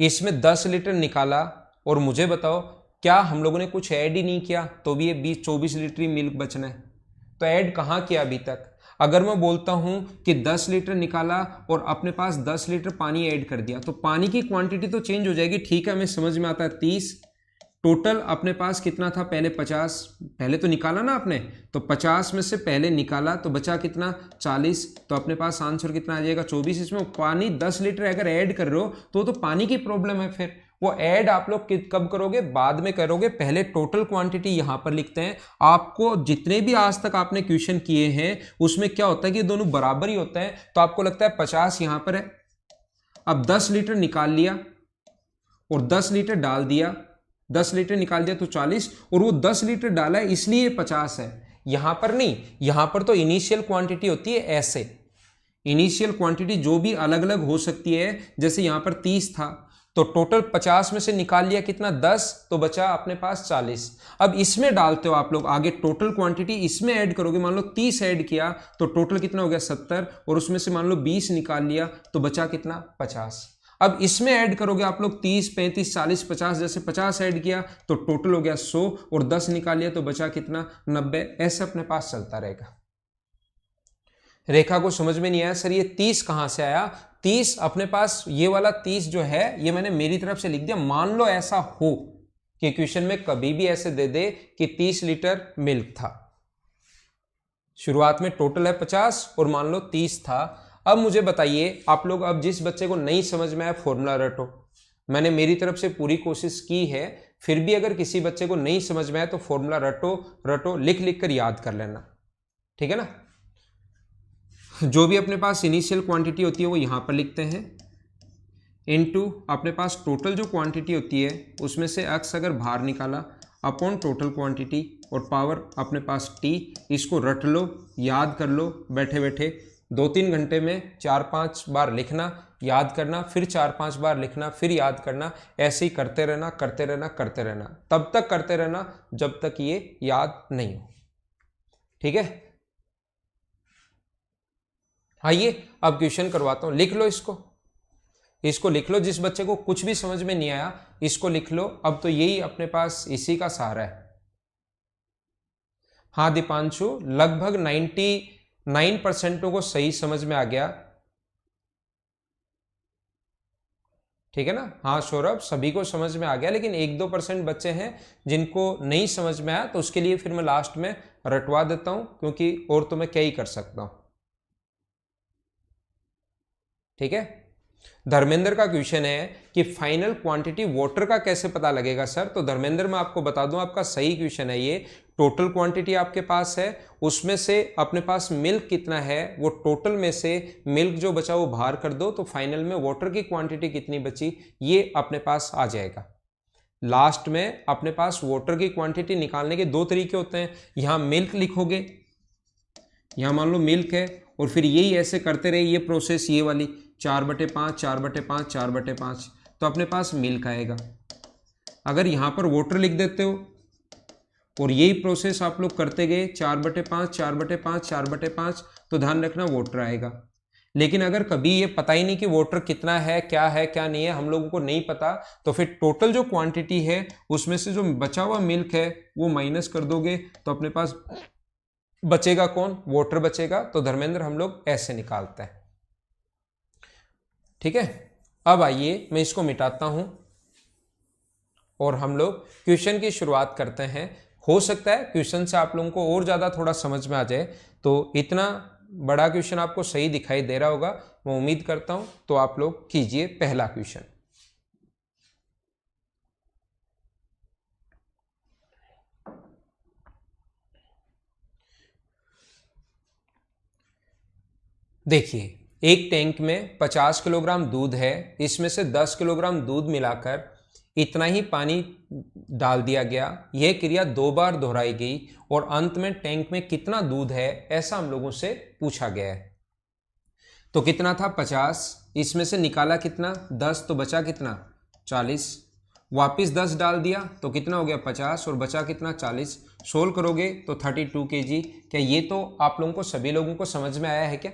इसमें 10 लीटर निकाला और मुझे बताओ क्या हम लोगों ने कुछ ऐड ही नहीं किया तो भी ये 24 लीटर ही मिल्क बचना है, तो ऐड कहाँ किया अभी तक। अगर मैं बोलता हूं कि 10 लीटर निकाला और अपने पास 10 लीटर पानी ऐड कर दिया तो पानी की क्वांटिटी तो चेंज हो जाएगी, ठीक है हमें समझ में आता है। 30 टोटल अपने पास कितना था, पहले 50, पहले तो निकाला ना आपने, तो 50 में से पहले निकाला तो बचा कितना 40, तो अपने पास आंसर कितना आ जाएगा 24। इसमें पानी 10 लीटर अगर ऐड कर रहे हो तो पानी की प्रॉब्लम है, फिर वो ऐड आप लोग कब करोगे, बाद में करोगे। पहले टोटल क्वांटिटी यहां पर लिखते हैं। आपको जितने भी आज तक आपने क्वेश्चन किए हैं उसमें क्या होता है कि दोनों बराबर ही होते हैं, तो आपको लगता है 50 यहां पर है। अब 10 लीटर निकाल लिया और 10 लीटर डाल दिया, 10 लीटर निकाल दिया तो 40, और वो 10 लीटर डाला है इसलिए 50 है, यहां पर नहीं। यहां पर तो इनिशियल क्वांटिटी होती है ऐसे, इनिशियल क्वांटिटी जो भी अलग अलग हो सकती है, जैसे यहां पर 30 था तो टोटल 50 में से निकाल लिया कितना 10, तो बचा अपने पास 40। अब इसमें डालते हो आप लोग आगे टोटल क्वांटिटी, इसमें ऐड करोगे, मान लो 30 ऐड किया तो टोटल कितना हो गया 70, और उसमें से मान लो 20 निकाल लिया तो बचा कितना 50। अब इसमें ऐड करोगे आप लोग 30, 35, 40, 50, जैसे 50 ऐड किया तो टोटल हो गया 100 और 10 निकाल लिया तो बचा कितना 90। ऐसे अपने पास चलता रहेगा। रेखा को समझ में नहीं आया सर ये 30 कहां से आया? 30 अपने पास ये वाला 30 जो है ये मैंने मेरी तरफ से लिख दिया। मान लो ऐसा हो कि क्वेश्चन में कभी भी ऐसे दे दे कि 30 लीटर मिल्क था, शुरुआत में टोटल है 50 और मान लो 30 था। अब मुझे बताइए आप लोग, अब जिस बच्चे को नहीं समझ में आया फॉर्मूला रटो। मैंने मेरी तरफ से पूरी कोशिश की है, फिर भी अगर किसी बच्चे को नहीं समझ में आया तो फॉर्मूला रटो, लिख लिख कर याद कर लेना, ठीक है ना। जो भी अपने पास इनिशियल क्वांटिटी होती है वो यहां पर लिखते हैं, इनटू अपने पास टोटल जो क्वांटिटी होती है उसमें से x अगर बाहर निकाला अपॉन टोटल क्वांटिटी और पावर अपने पास t। इसको रट लो, याद कर लो बैठे बैठे। 2-3 घंटे में 4-5 बार लिखना, याद करना, फिर 4-5 बार लिखना, फिर याद करना। ऐसे ही करते रहना करते रहना करते रहना, तब तक करते रहना जब तक ये याद नहीं हो, ठीक है। आइए अब क्वेश्चन करवाता हूं, लिख लो इसको लिख लो। जिस बच्चे को कुछ भी समझ में नहीं आया इसको लिख लो। अब तो यही अपने पास इसी का सहारा है। हाँ दीपांशु, लगभग 99% को सही समझ में आ गया, ठीक है ना। हाँ सौरभ, सभी को समझ में आ गया, लेकिन 1-2% बच्चे हैं जिनको नहीं समझ में आया, तो उसके लिए फिर मैं लास्ट में रटवा देता हूं, क्योंकि और तो मैं क्या ही कर सकता हूं, ठीक है। धर्मेंद्र का क्वेश्चन है कि फाइनल क्वांटिटी वाटर का कैसे पता लगेगा सर? तो धर्मेंद्र मैं आपको बता दूं, आपका सही क्वेश्चन है ये। टोटल क्वांटिटी आपके पास है, उसमें से अपने पास मिल्क कितना है, वो टोटल में से मिल्क जो बचा वो बाहर कर दो, तो फाइनल में वाटर की क्वांटिटी कितनी बची ये अपने पास आ जाएगा। लास्ट में अपने पास वाटर की क्वांटिटी निकालने के 2 तरीके होते हैं। यहां मिल्क लिखोगे, यहां मान लो मिल्क है, और फिर यही ऐसे करते रहे ये प्रोसेस, ये वाली 4/5 4/5 4/5, तो अपने पास मिल्क आएगा। अगर यहां पर वाटर लिख देते हो और यही प्रोसेस आप लोग करते गए 4/5 4/5 4/5, तो ध्यान रखना वाटर आएगा। लेकिन अगर कभी ये पता ही नहीं कि वाटर कितना है क्या नहीं है, हम लोगों को नहीं पता, तो फिर टोटल जो क्वांटिटी है उसमें से जो बचा हुआ मिल्क है वो माइनस कर दोगे, तो अपने पास बचेगा कौन? वाटर बचेगा। तो धर्मेंद्र हम लोग ऐसे निकालते हैं, ठीक है। अब आइए मैं इसको मिटाता हूं और हम लोग क्वेश्चन की शुरुआत करते हैं। हो सकता है क्वेश्चन से आप लोगों को और ज्यादा थोड़ा समझ में आ जाए, तो इतना बड़ा क्वेश्चन आपको सही दिखाई दे रहा होगा, मैं उम्मीद करता हूं। तो आप लोग कीजिए पहला क्वेश्चन। देखिए, एक टैंक में 50 किलोग्राम दूध है, इसमें से 10 किलोग्राम दूध मिलाकर इतना ही पानी डाल दिया गया। यह क्रिया 2 बार दोहराई गई और अंत में टैंक में कितना दूध है ऐसा हम लोगों से पूछा गया है। तो कितना था 50, इसमें से निकाला कितना 10, तो बचा कितना 40, वापिस 10 डाल दिया तो कितना हो गया 50 और बचा कितना 40। सोल्व करोगे तो 32 kg। क्या ये तो आप लोगों को सभी लोगों को समझ में आया है क्या?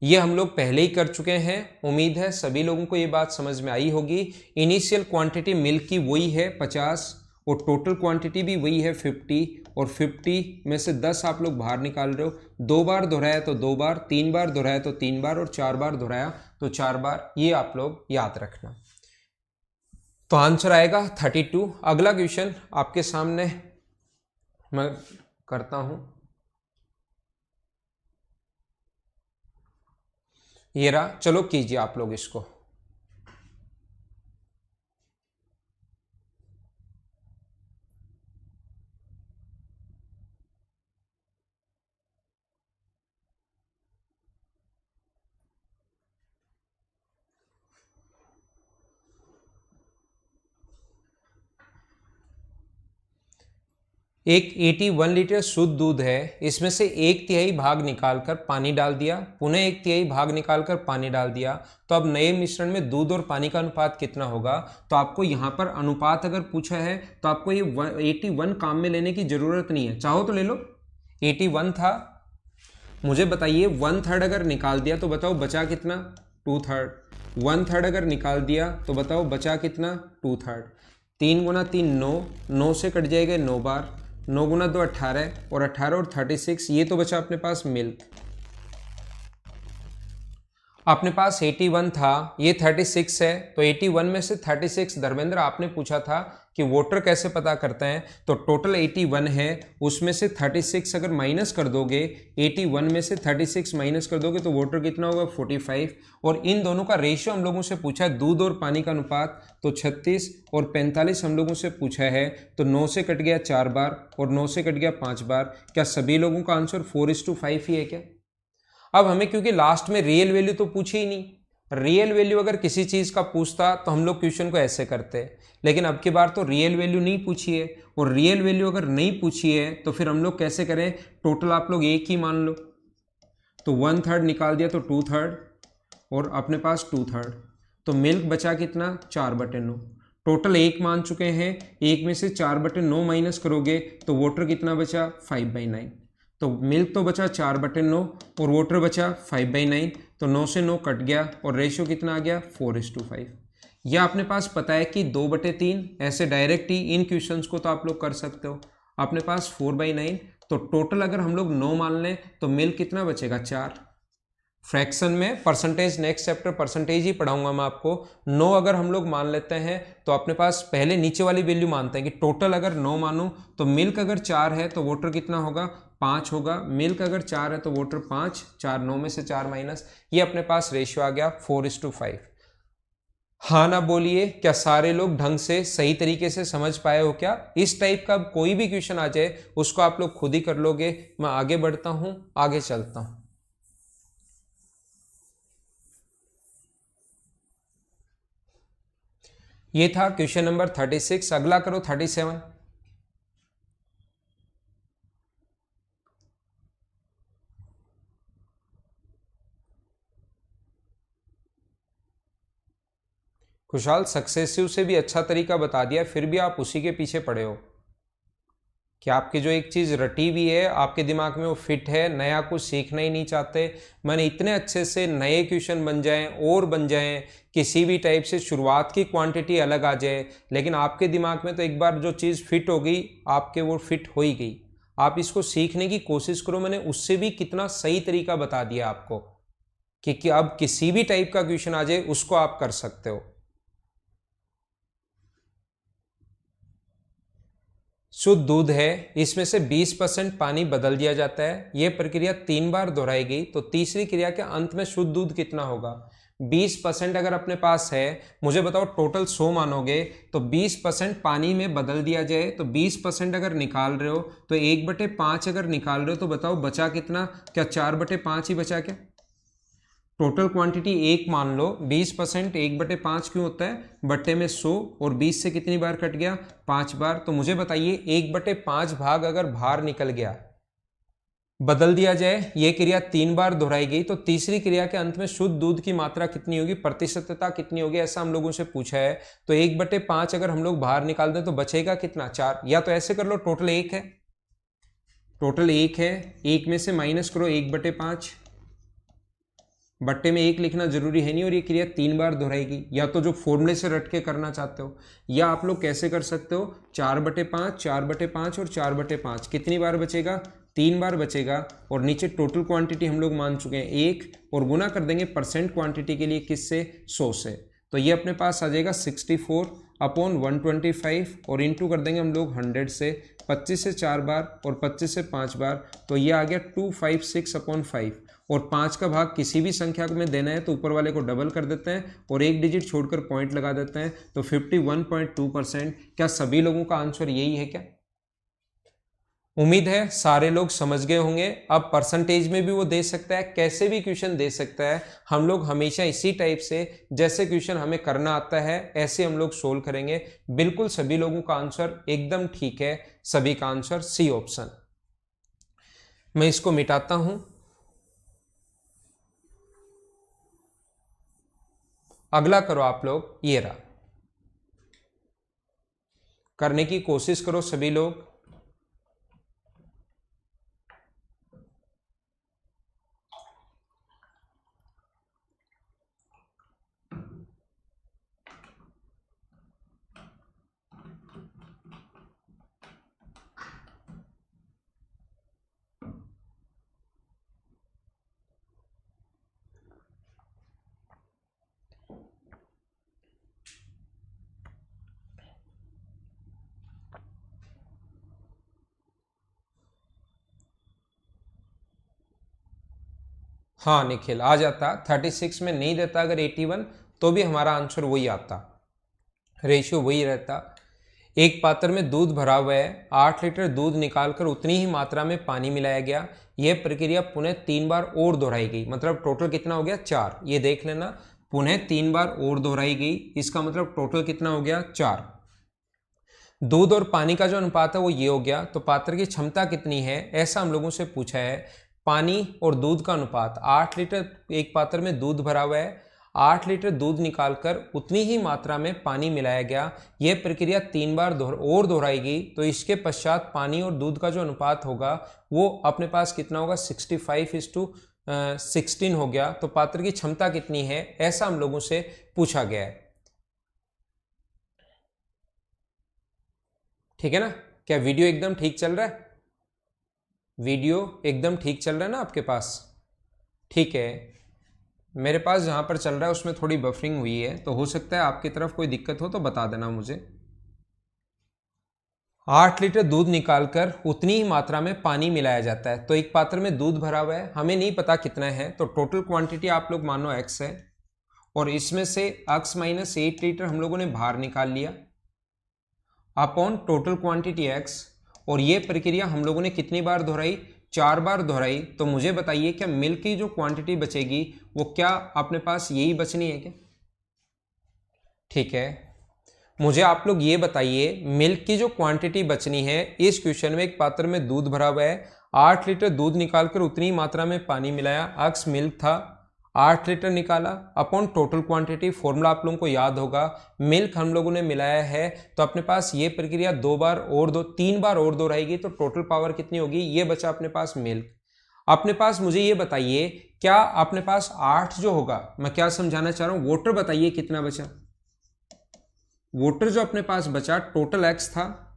ये हम लोग पहले ही कर चुके हैं, उम्मीद है सभी लोगों को ये बात समझ में आई होगी। इनिशियल क्वांटिटी मिल्क की वही है 50 और टोटल क्वांटिटी भी वही है 50, और 50 में से 10 आप लोग बाहर निकाल रहे हो। 2 बार दोहराया तो 2 बार, 3 बार दोहराया तो 3 बार, और 4 बार दोहराया तो 4 बार। ये आप लोग याद रखना। तो आंसर आएगा 32। अगला क्वेश्चन आपके सामने मैं करता हूं। ये रहा, चलो कीजिए आप लोग इसको। एक 81 लीटर शुद्ध दूध है, इसमें से 1/3 भाग निकालकर पानी डाल दिया, पुनः 1/3 भाग निकालकर पानी डाल दिया। तो अब नए मिश्रण में दूध और पानी का अनुपात कितना होगा? तो आपको यहाँ पर अनुपात अगर पूछा है तो आपको ये 81 काम में लेने की जरूरत नहीं है, चाहो तो ले लो। 81 था, मुझे बताइए 1/3 अगर निकाल दिया तो बताओ बचा कितना 2/3। 1/3 अगर निकाल दिया तो बताओ बचा कितना, 2/3। 3 गुना 3 9, 9 से कट जाएगा 9 बार, 9 गुना 2 18, और 18 और 36, ये तो बचा अपने पास मिल्क। अपने पास 81 था, ये 36 है, तो 81 में से 36, धर्मेंद्र आपने पूछा था कि वोटर कैसे पता करते हैं, तो टोटल 81 है, उसमें से 36 अगर माइनस कर दोगे, 81 में से 36 माइनस कर दोगे तो वोटर कितना होगा, 45। और इन दोनों का रेशियो हम लोगों से पूछा है, दूध और पानी का अनुपात, तो 36 और 45 हम लोगों से पूछा है, तो 9 से कट गया 4 बार और 9 से कट गया 5 बार। क्या सभी लोगों का आंसर 4:5 ही है क्या? अब हमें क्योंकि लास्ट में रियल वैल्यू तो पूछी ही नहीं, रियल वैल्यू अगर किसी चीज का पूछता तो हम लोग क्वेश्चन को ऐसे करते, लेकिन अब की बार तो रियल वैल्यू नहीं पूछी है, और रियल वैल्यू अगर नहीं पूछी है तो फिर हम लोग कैसे करें, टोटल आप लोग एक ही मान लो, तो 1/3 निकाल दिया तो 2/3, और अपने पास 2/3, तो मिल्क बचा कितना, 4/9। टोटल एक मान चुके हैं, एक में से 4/9 माइनस करोगे तो वोटर कितना बचा, 5/9। तो मिल्क तो बचा 4/9 और वोटर बचा 5/9, तो 9 से 9 कट गया और रेशियो कितना आ गया, 4:5। यह अपने पास पता है कि 2/3, ऐसे डायरेक्ट ही इन क्वेश्चंस को तो आप लोग कर सकते हो। अपने पास 4/9, तो टोटल अगर हम लोग 9 मान लें तो मिल्क कितना बचेगा, 4। फ्रैक्शन में परसेंटेज, नेक्स्ट चैप्टर परसेंटेज ही पढ़ाऊंगा मैं आपको। 9 अगर हम लोग मान लेते हैं तो अपने पास पहले नीचे वाली वैल्यू मानते हैं कि टोटल अगर 9 मानो तो मिल्क अगर 4 है तो वोटर कितना होगा, 5 होगा। मिल्क अगर 4 है तो वोटर 5, 4 9 में से 4 माइनस, ये अपने पास रेशियो आ गया 4:5। हाँ ना बोलिए, क्या सारे लोग ढंग से सही तरीके से समझ पाए हो क्या? इस टाइप का कोई भी क्वेश्चन आ जाए उसको आप लोग खुद ही कर लोगे। मैं आगे बढ़ता हूं, आगे चलता हूं। ये था क्वेश्चन नंबर 36। अगला करो 37। खुशहाल, सक्सेसिव से भी अच्छा तरीका बता दिया, फिर भी आप उसी के पीछे पड़े हो कि आपकी जो एक चीज़ रटी हुई है आपके दिमाग में वो फिट है, नया कुछ सीखना ही नहीं चाहते। मैंने इतने अच्छे से नए क्वेश्चन बन जाएं और बन जाएं, किसी भी टाइप से शुरुआत की क्वांटिटी अलग आ जाए, लेकिन आपके दिमाग में तो एक बार जो चीज़ फिट हो गई आपके, वो फिट हो ही गई। आप इसको सीखने की कोशिश करो, मैंने उससे भी कितना सही तरीका बता दिया आपको कि अब किसी भी टाइप का क्वेश्चन आ जाए उसको आप कर सकते हो। शुद्ध दूध है, इसमें से 20% पानी बदल दिया जाता है, यह प्रक्रिया 3 बार दोहराई गई, तो तीसरी क्रिया के अंत में शुद्ध दूध कितना होगा। 20% अगर अपने पास है, मुझे बताओ टोटल 100 मानोगे तो 20% पानी में बदल दिया जाए, तो 20% अगर निकाल रहे हो तो 1/5 अगर निकाल रहे हो तो बताओ बचा कितना, क्या 4/5 ही बचा क्या? टोटल क्वांटिटी एक मान लो, 20% 1/5 क्यों होता है, बट्टे में 100, और 20 से कितनी बार कट गया, 5 बार। तो मुझे बताइए 1/5 भाग अगर बाहर निकल गया, बदल दिया जाए, ये क्रिया 3 बार दोहराई गई, तो तीसरी क्रिया के अंत में शुद्ध दूध की मात्रा कितनी होगी, प्रतिशतता कितनी होगी, ऐसा हम लोगों से पूछा है। तो 1/5 अगर हम लोग बाहर निकाल दें तो बचेगा कितना, 4। या तो ऐसे कर लो, टोटल 1 है, टोटल 1 है, 1 में से माइनस करो 1/5, बट्टे में 1 लिखना जरूरी है नहीं, और ये क्रिया 3 बार दोहराएगी। या तो जो फॉर्मूले से रट के करना चाहते हो, या आप लोग कैसे कर सकते हो, 4/5, 4/5 और 4/5, कितनी बार बचेगा, 3 बार बचेगा। और नीचे टोटल क्वांटिटी हम लोग मान चुके हैं 1, और गुना कर देंगे परसेंट क्वांटिटी के लिए, किससे, 100 से। तो ये अपने पास आ जाएगा 64/125, और इंटू कर देंगे हम लोग 100 से, 25 से 4 बार और 25 से 5 बार, तो ये आ गया 256/5। और 5 का भाग किसी भी संख्या में देना है तो ऊपर वाले को डबल कर देते हैं और एक डिजिट छोड़कर पॉइंट लगा देते हैं, तो 51.2%। क्या सभी लोगों का आंसर यही है क्या? उम्मीद है सारे लोग समझ गए होंगे। अब परसेंटेज में भी वो दे सकता है, कैसे भी क्वेश्चन दे सकता है। हम लोग हमेशा इसी टाइप से, जैसे क्वेश्चन हमें करना आता है ऐसे हम लोग सोल्व करेंगे। बिल्कुल सभी लोगों का आंसर एकदम ठीक है, सभी का आंसर सी ऑप्शन। मैं इसको मिटाता हूं। अगला करो आप लोग, ये रहा, करने की कोशिश करो सभी लोग। हाँ निखिल, आ जाता। 36 में नहीं देता अगर 81 तो भी हमारा आंसर वही आता, रेशियो वही रहता। एक पात्र में दूध भरा हुआ है, 8 लीटर दूध निकालकर उतनी ही मात्रा में पानी मिलाया गया। यह प्रक्रिया पुनः 3 बार और दोहराई गई, मतलब टोटल कितना हो गया 4। ये देख लेना, पुनः 3 बार और दोहराई गई, इसका मतलब टोटल कितना हो गया 4। दूध और पानी का जो अनुपात है वो ये हो गया। तो पात्र की क्षमता कितनी है ऐसा हम लोगों से पूछा है। पानी और दूध का अनुपात, 8 लीटर एक पात्र में दूध भरा हुआ है, 8 लीटर दूध निकालकर उतनी ही मात्रा में पानी मिलाया गया। यह प्रक्रिया 3 बार और दोहराई गई। तो इसके पश्चात पानी और दूध का जो अनुपात होगा वो अपने पास कितना होगा 65:16 हो गया। तो पात्र की क्षमता कितनी है ऐसा हम लोगों से पूछा गया है। ठीक है ना? क्या वीडियो एकदम ठीक चल रहा है? वीडियो एकदम ठीक चल रहा है ना आपके पास? ठीक है। मेरे पास जहाँ पर चल रहा है उसमें थोड़ी बफरिंग हुई है, तो हो सकता है आपकी तरफ कोई दिक्कत हो तो बता देना मुझे। 8 लीटर दूध निकालकर उतनी ही मात्रा में पानी मिलाया जाता है। तो एक पात्र में दूध भरा हुआ है, हमें नहीं पता कितना है, तो टोटल क्वांटिटी आप लोग मानो x है, और इसमें से x माइनस 8 लीटर हम लोगों ने बाहर निकाल लिया अपॉन टोटल क्वांटिटी x। और ये प्रक्रिया हम लोगों ने कितनी बार दोहराई? 4 बार दोहराई। तो मुझे बताइए क्या मिल्क की जो क्वांटिटी बचेगी वो क्या अपने पास यही बचनी है क्या? ठीक है, मुझे आप लोग ये बताइए मिल्क की जो क्वांटिटी बचनी है, इस क्वेश्चन में एक पात्र में दूध भरा हुआ है, 8 लीटर दूध निकालकर उतनी मात्रा में पानी मिलाया, अक्स मिल्क था, 8 लीटर निकाला अपॉन टोटल क्वांटिटी। फॉर्मूला आप लोगों को याद होगा, मिल्क हम लोगों ने मिलाया है तो अपने पास ये प्रक्रिया 2 बार और 3 बार और दोहराएगी, तो टोटल पावर कितनी होगी? ये बचा अपने पास मिल्क। अपने पास मुझे ये बताइए क्या अपने पास 8 जो होगा, मैं क्या समझाना चाह रहा हूं, वोटर बताइए कितना बचा? वोटर जो अपने पास बचा टोटल एक्स था,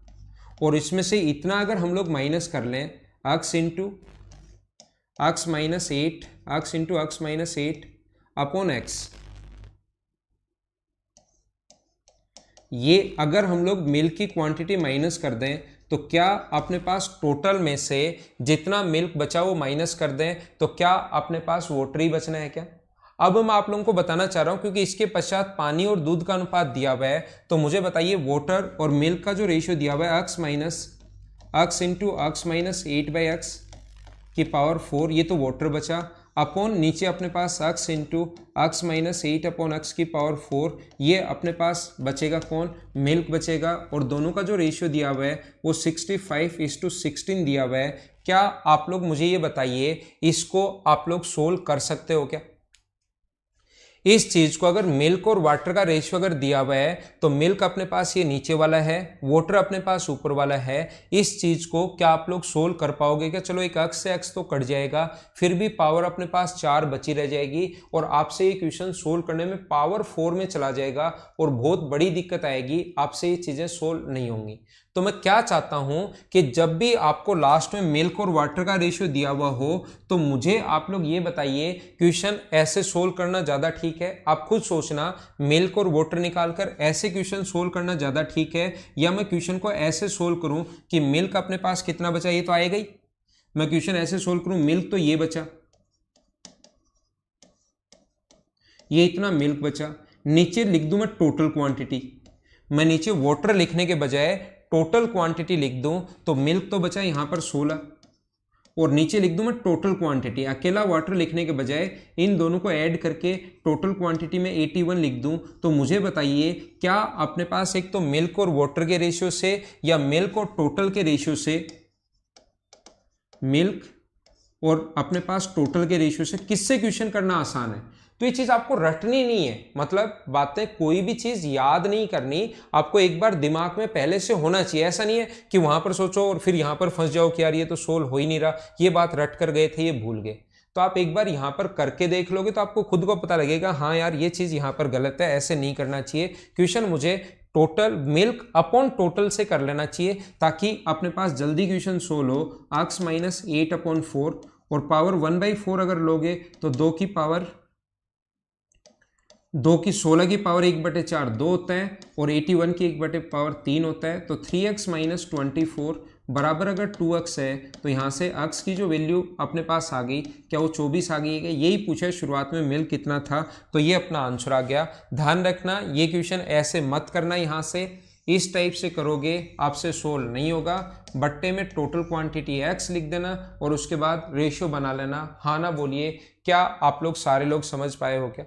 और इसमें से इतना अगर हम लोग माइनस कर लें, x into x minus 8, x into x minus 8 upon x. ये अगर हम लोग मिल्क की क्वांटिटी माइनस कर दें तो क्या अपने पास टोटल में से जितना मिल्क बचा वो माइनस कर दें तो क्या अपने पास वाटर ही बचना है क्या? अब मैं आप लोगों को बताना चाह रहा हूं, क्योंकि इसके पश्चात पानी और दूध का अनुपात दिया हुआ है, तो मुझे बताइए वाटर और मिल्क का जो रेशियो दिया हुआ है x minus x into x minus 8/x की पावर 4, ये तो वाटर बचा, अपॉन नीचे अपने पास x into x minus 8 upon x की पावर 4, ये अपने पास बचेगा कौन? मिल्क बचेगा। और दोनों का जो रेशियो दिया हुआ है वो 65:16 दिया हुआ है। क्या आप लोग मुझे ये बताइए इसको आप लोग सोल्व कर सकते हो क्या? इस चीज को अगर मिल्क और वाटर का रेशियो अगर दिया हुआ है तो मिल्क अपने पास ये नीचे वाला है, वाटर अपने पास ऊपर वाला है, इस चीज को क्या आप लोग सोल्व कर पाओगे क्या? चलो एक एक्स से एक्स तो कट जाएगा, फिर भी पावर अपने पास 4 बची रह जाएगी, और आपसे ये क्वेश्चन सोल्व करने में पावर 4 में चला जाएगा और बहुत बड़ी दिक्कत आएगी, आपसे ये चीजें सोल्व नहीं होंगी। तो मैं क्या चाहता हूं कि जब भी आपको लास्ट में मिल्क और वाटर का रेशियो दिया हुआ हो तो मुझे आप लोग ये बताइए क्वेश्चन ऐसे सोल्व करना ज्यादा ठीक है? आप खुद सोचना, मिल्क और वाटर निकालकर ऐसे क्वेश्चन सोल्व करना ज्यादा ठीक है, या मैं क्वेश्चन को ऐसे सोल्व करूं कि मिल्क अपने पास कितना बचा, ये तो आएगा ही, मैं क्वेश्चन ऐसे सोल्व करूं मिल्क तो ये बचा, ये इतना मिल्क बचा, नीचे लिख दूं मैं टोटल क्वांटिटी, मैं नीचे वाटर लिखने के बजाय टोटल क्वांटिटी लिख दूं तो मिल्क तो बचा यहां पर 16, और नीचे लिख दूं मैं टोटल क्वांटिटी, अकेला वाटर लिखने के बजाय इन दोनों को ऐड करके टोटल क्वांटिटी में 81 लिख दूं। तो मुझे बताइए क्या अपने पास एक तो मिल्क और वाटर के रेशियो से या मिल्क और टोटल के रेशियो से, मिल्क और अपने पास टोटल के रेशियो से किससे क्वेश्चन करना आसान है? तो ये चीज आपको रटनी नहीं है, मतलब बातें कोई भी चीज याद नहीं करनी, आपको एक बार दिमाग में पहले से होना चाहिए। ऐसा नहीं है कि वहां पर सोचो और फिर यहां पर फंस जाओ कि यार ये तो सोल्व हो ही नहीं रहा, ये बात रट कर गए थे, ये भूल गए। तो आप एक बार यहां पर करके देख लोगे तो आपको खुद को पता लगेगा, हाँ यार ये चीज यहां पर गलत है, ऐसे नहीं करना चाहिए। क्वेश्चन मुझे टोटल मिल्क अपॉन टोटल से कर लेना चाहिए ताकि अपने पास जल्दी क्वेश्चन सोल्व हो। एक्स माइनस 8 अपॉन 4 और पावर 1/4 अगर लोगे तो 2 की 16 की पावर 1/4 2 होता है, और 81 की 1/3 होता है। तो 3x माइनस 24 बराबर अगर 2x है तो यहाँ से x की जो वैल्यू अपने पास आ गई, क्या वो 24 आ गई है? यही पूछा है शुरुआत में मिल्क कितना था, तो ये अपना आंसर आ गया। ध्यान रखना ये क्वेश्चन ऐसे मत करना, यहाँ से इस टाइप से करोगे आपसे सोल्व नहीं होगा। बट्टे में टोटल क्वांटिटी x लिख देना और उसके बाद रेशियो बना लेना। हाँ ना बोलिए, क्या आप लोग सारे लोग समझ पाए हो क्या?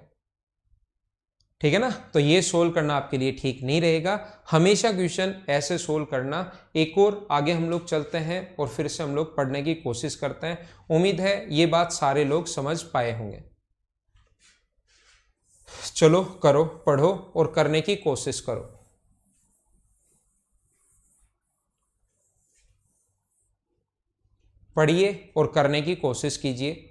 ठीक है ना? तो ये सोल्व करना आपके लिए ठीक नहीं रहेगा, हमेशा क्वेश्चन ऐसे सोल्व करना। एक और आगे हम लोग चलते हैं और फिर से हम लोग पढ़ने की कोशिश करते हैं। उम्मीद है ये बात सारे लोग समझ पाए होंगे। चलो करो, पढ़ो और करने की कोशिश करो। पढ़िए और करने की कोशिश कीजिए।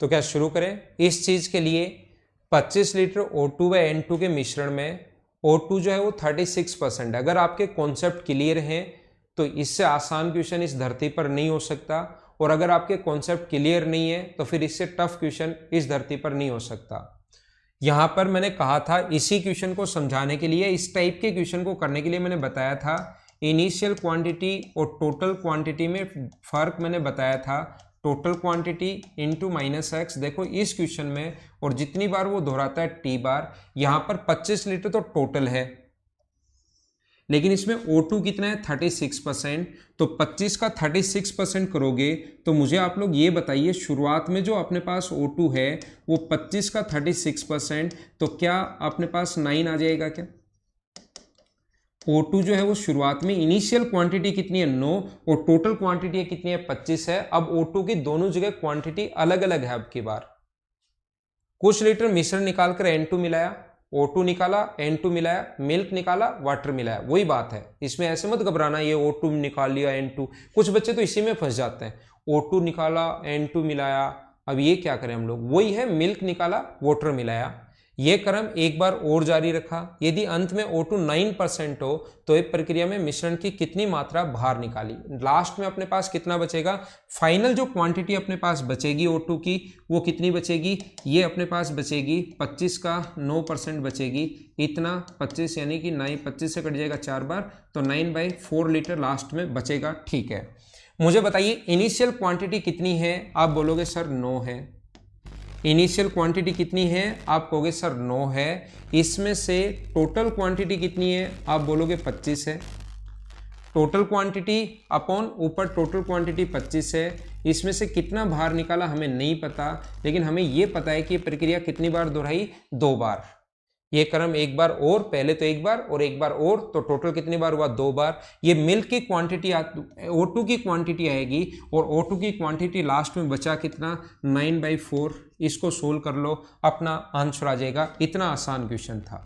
तो क्या शुरू करें? इस चीज के लिए 25 लीटर O2 व N2 के मिश्रण में O2 जो है वो 36% है। अगर आपके कॉन्सेप्ट क्लियर हैं तो इससे आसान क्वेश्चन इस धरती पर नहीं हो सकता, और अगर आपके कॉन्सेप्ट क्लियर नहीं है तो फिर इससे टफ क्वेश्चन इस धरती पर नहीं हो सकता। यहां पर मैंने कहा था इसी क्वेश्चन को समझाने के लिए, इस टाइप के क्वेश्चन को करने के लिए मैंने बताया था इनिशियल क्वांटिटी और टोटल क्वांटिटी में फर्क मैंने बताया था। Total quantity into minus x. देखो इस क्वेश्चन में, और जितनी बार वो दोहराता है टी बार, यहां पर 25 लीटर तो टोटल है, लेकिन इसमें O2 कितना है? 36%। तो 25 का 36% करोगे तो मुझे आप लोग ये बताइए, शुरुआत में जो अपने पास O2 है वो 25 का 36%, तो क्या अपने पास 9 आ जाएगा क्या? O2 जो है वो शुरुआत में इनिशियल क्वांटिटी कितनी है? 9, और टोटल क्वांटिटी कितनी है? 25 है। अब O2 की दोनों जगह क्वांटिटी अलग अलग है। अब की बार कुछ लीटर मिश्रण निकालकर N2 मिलाया, O2 निकाला, N2 मिलाया, मिल्क निकाला, वाटर मिलाया, वही बात है। इसमें ऐसे मत घबराना ये O2 निकाल लिया N2, कुछ बच्चे तो इसी में फंस जाते हैं। O2 निकाला, N2 मिलाया, अब ये क्या करें हम लोग? वही है, मिल्क निकाला, वाटर मिलाया। ये क्रम एक बार और जारी रखा। यदि अंत में O2 9% हो तो एक प्रक्रिया में मिश्रण की कितनी मात्रा बाहर निकाली। लास्ट में अपने पास कितना बचेगा? फाइनल जो क्वांटिटी अपने पास बचेगी O2 की वो कितनी बचेगी? ये अपने पास बचेगी 25 का 9% बचेगी। इतना 25 यानी कि 9, 25 से कट जाएगा 4 बार, तो 9/4 लीटर लास्ट में बचेगा। ठीक है, मुझे बताइए इनिशियल क्वांटिटी कितनी है? आप बोलोगे सर 9 है। इनिशियल क्वांटिटी कितनी है? आप कहोगे सर 9 है। इसमें से टोटल क्वांटिटी कितनी है? आप बोलोगे 25 है। टोटल क्वांटिटी अपॉन ऊपर टोटल क्वांटिटी 25 है। इसमें से कितना बाहर निकाला हमें नहीं पता, लेकिन हमें यह पता है कि प्रक्रिया कितनी बार दोहराई? 2 बार। ये क्रम एक बार और, पहले तो एक बार और एक बार और, तो टोटल कितनी बार हुआ? 2 बार। ये मिल्क की क्वांटिटी O2 की क्वांटिटी आएगी, और O2 की क्वांटिटी लास्ट में बचा कितना? 9/4। इसको सोल्व कर लो, अपना आंसर आ जाएगा। इतना आसान क्वेश्चन था।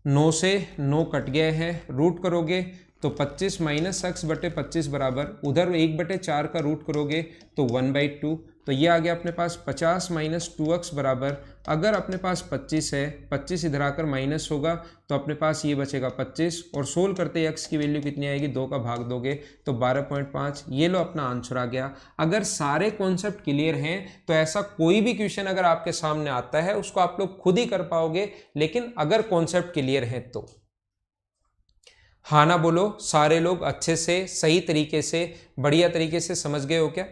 9 से 9 कट गए हैं, रूट करोगे तो 25 माइनस एक्स बटे 25 बराबर, उधर 1/4 का रूट करोगे तो 1/2। तो ये आ गया अपने पास 50 माइनस 2x बराबर, अगर अपने पास 25 है, 25 इधर आकर माइनस होगा तो अपने पास ये बचेगा 25, और सोल्व करते x की वैल्यू कितनी आएगी? 2 का भाग दोगे तो 12.5। ये लो अपना आंसर आ गया। अगर सारे कॉन्सेप्ट क्लियर हैं तो ऐसा कोई भी क्वेश्चन अगर आपके सामने आता है उसको आप लोग खुद ही कर पाओगे, लेकिन अगर कॉन्सेप्ट क्लियर है तो। हाँ ना बोलो, सारे लोग अच्छे से, सही तरीके से, बढ़िया तरीके से समझ गए हो क्या?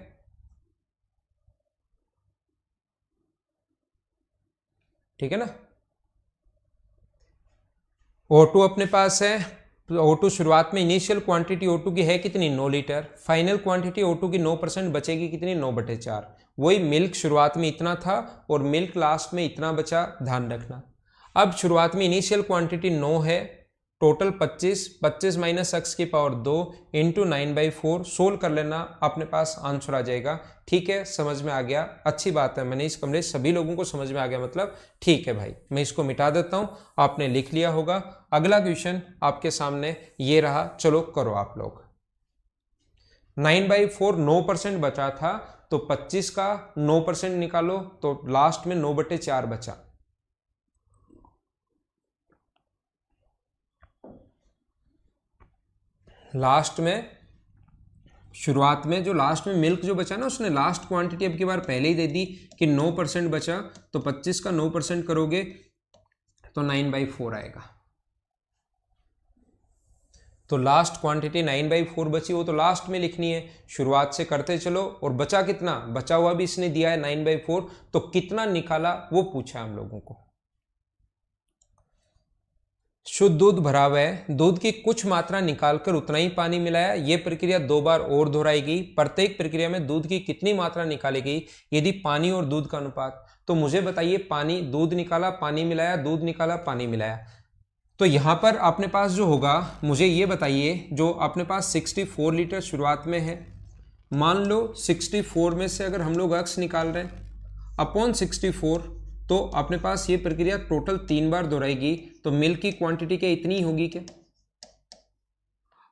ठीक है ना? O2 अपने पास है, O2 शुरुआत में इनिशियल क्वांटिटी O2 की है कितनी? 9 लीटर। फाइनल क्वांटिटी O2 की 9% बचेगी कितनी? 9/4। वही मिल्क शुरुआत में इतना था और मिल्क लास्ट में इतना बचा, ध्यान रखना। अब शुरुआत में इनिशियल क्वांटिटी 9 है, टोटल 25, 25 माइनस एक्स की पावर 2 इंटू 9/4 सोल्व कर लेना, अपने पास आंसर आ जाएगा। ठीक है, समझ में आ गया, अच्छी बात है, मैंने इस कमरे सभी लोगों को समझ में आ गया, मतलब ठीक है भाई। मैं इसको मिटा देता हूं, आपने लिख लिया होगा। अगला क्वेश्चन आपके सामने ये रहा, चलो करो आप लोग। 9/4 9% बचा था, तो 25 का 9% निकालो, तो लास्ट में 9/4 बचा। लास्ट में शुरुआत में जो लास्ट में मिल्क जो बचा ना, उसने लास्ट क्वांटिटी अब की बार पहले ही दे दी कि 9% बचा, तो 25 का 9% करोगे तो 9/4 आएगा। तो लास्ट क्वांटिटी 9/4 बची, वो तो लास्ट में लिखनी है, शुरुआत से करते चलो। और बचा कितना, बचा हुआ भी इसने दिया है 9/4, तो कितना निकाला वो पूछा हम लोगों को। शुद्ध दूध भरा हुआ है, दूध की कुछ मात्रा निकालकर उतना ही पानी मिलाया, यह प्रक्रिया 2 बार और दोहराएगी। प्रत्येक प्रक्रिया में दूध की कितनी मात्रा निकाली गई यदि पानी और दूध का अनुपात। तो मुझे बताइए, पानी, दूध निकाला, पानी मिलाया, दूध निकाला, पानी मिलाया, तो यहां पर अपने पास जो होगा, मुझे ये बताइए, जो अपने पास 64 लीटर शुरुआत में है, मान लो 64 में से अगर हम लोग एक्स निकाल रहे हैं अपॉन 64, तो अपने पास ये प्रक्रिया टोटल 3 बार दोहराएगी, तो मिल्क की क्वांटिटी क्या इतनी होगी क्या?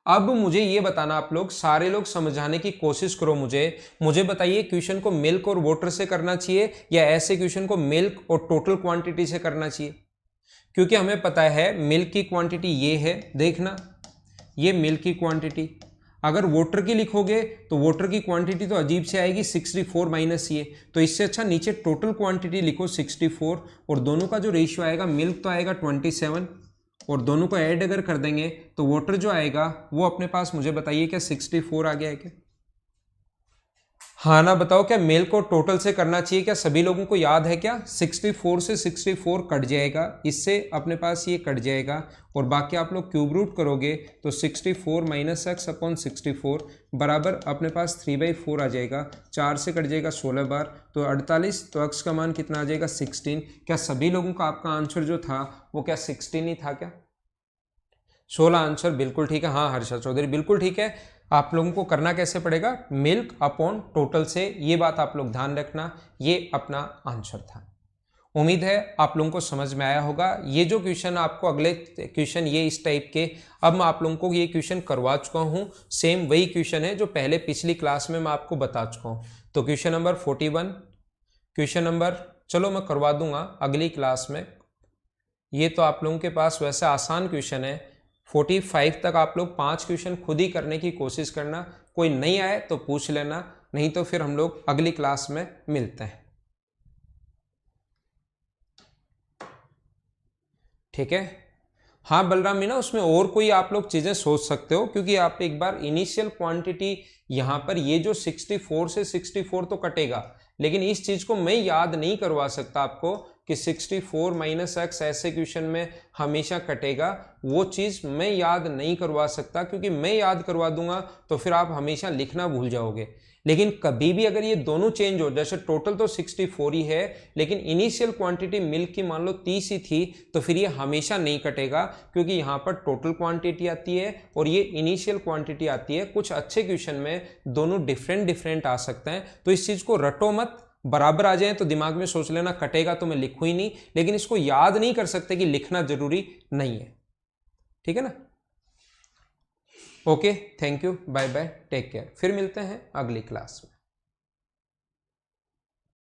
अब मुझे ये बताना, आप लोग सारे लोग समझाने की कोशिश करो, मुझे बताइए, क्वेश्चन को मिल्क और वाटर से करना चाहिए या ऐसे क्वेश्चन को मिल्क और टोटल क्वांटिटी से करना चाहिए? क्योंकि हमें पता है मिल्क की क्वांटिटी ये है, देखना ये मिल्क की क्वांटिटी। अगर वाटर की लिखोगे तो वाटर की क्वांटिटी तो अजीब से आएगी, 64 माइनस ये, तो इससे अच्छा नीचे टोटल क्वांटिटी लिखो 64, और दोनों का जो रेशियो आएगा, मिल्क तो आएगा 27, और दोनों को ऐड अगर कर देंगे तो वाटर जो आएगा वो अपने पास, मुझे बताइए क्या 64 आ गया है क्या? हाँ ना, बताओ, क्या मेल को टोटल से करना चाहिए? क्या सभी लोगों को याद है क्या? 64 से 64 कट जाएगा, इससे अपने पास ये कट जाएगा, और बाकी आप लोग क्यूब रूट करोगे तो 64 माइनस एक्स अपॉन 64 बराबर अपने पास 3/4 आ जाएगा। 4 से कट जाएगा 16 बार, तो 48, तो एक्स का मान कितना आ जाएगा 16। क्या सभी लोगों का आपका आंसर जो था वो क्या 16 ही था क्या? 16 आंसर बिल्कुल ठीक है। हाँ हर्षा चौधरी बिल्कुल ठीक है। आप लोगों को करना कैसे पड़ेगा, मिल्क अपॉन टोटल से, ये बात आप लोग ध्यान रखना, ये अपना आंसर था। उम्मीद है आप लोगों को समझ में आया होगा। ये जो क्वेश्चन आपको अगले क्वेश्चन ये इस टाइप के, अब मैं आप लोगों को ये क्वेश्चन करवा चुका हूँ, सेम वही क्वेश्चन है जो पहले पिछली क्लास में मैं आपको बता चुका हूँ। तो क्वेश्चन नंबर 41, क्वेश्चन नंबर, चलो मैं करवा दूंगा अगली क्लास में। ये तो आप लोगों के पास वैसे आसान क्वेश्चन है, 45 तक आप लोग 5 क्वेश्चन खुद ही करने की कोशिश करना, कोई नहीं आए तो पूछ लेना, नहीं तो फिर हम लोग अगली क्लास में मिलते हैं। ठीक है। हाँ बलराम मीना, उसमें और कोई आप लोग चीजें सोच सकते हो, क्योंकि आप एक बार इनिशियल क्वांटिटी यहां पर ये जो 64 से 64 तो कटेगा, लेकिन इस चीज को मैं याद नहीं करवा सकता आपको कि 64 माइनस एक्स ऐसे क्वेश्चन में हमेशा कटेगा, वो चीज मैं याद नहीं करवा सकता, क्योंकि मैं याद करवा दूंगा तो फिर आप हमेशा लिखना भूल जाओगे। लेकिन कभी भी अगर ये दोनों चेंज हो, जैसे टोटल तो 64 ही है, लेकिन इनिशियल क्वांटिटी मिल्क की मान लो 30 ही थी, तो फिर ये हमेशा नहीं कटेगा, क्योंकि यहाँ पर टोटल क्वांटिटी आती है और ये इनिशियल क्वांटिटी आती है। कुछ अच्छे क्वेश्चन में दोनों डिफरेंट आ सकते हैं, तो इस चीज को रटो मत, बराबर आ जाए तो दिमाग में सोच लेना कटेगा तो मैं लिखूं ही नहीं, लेकिन इसको याद नहीं कर सकते कि लिखना जरूरी नहीं है। ठीक है ना? Okay, thank you, bye bye, take care, फिर मिलते हैं अगली क्लास में।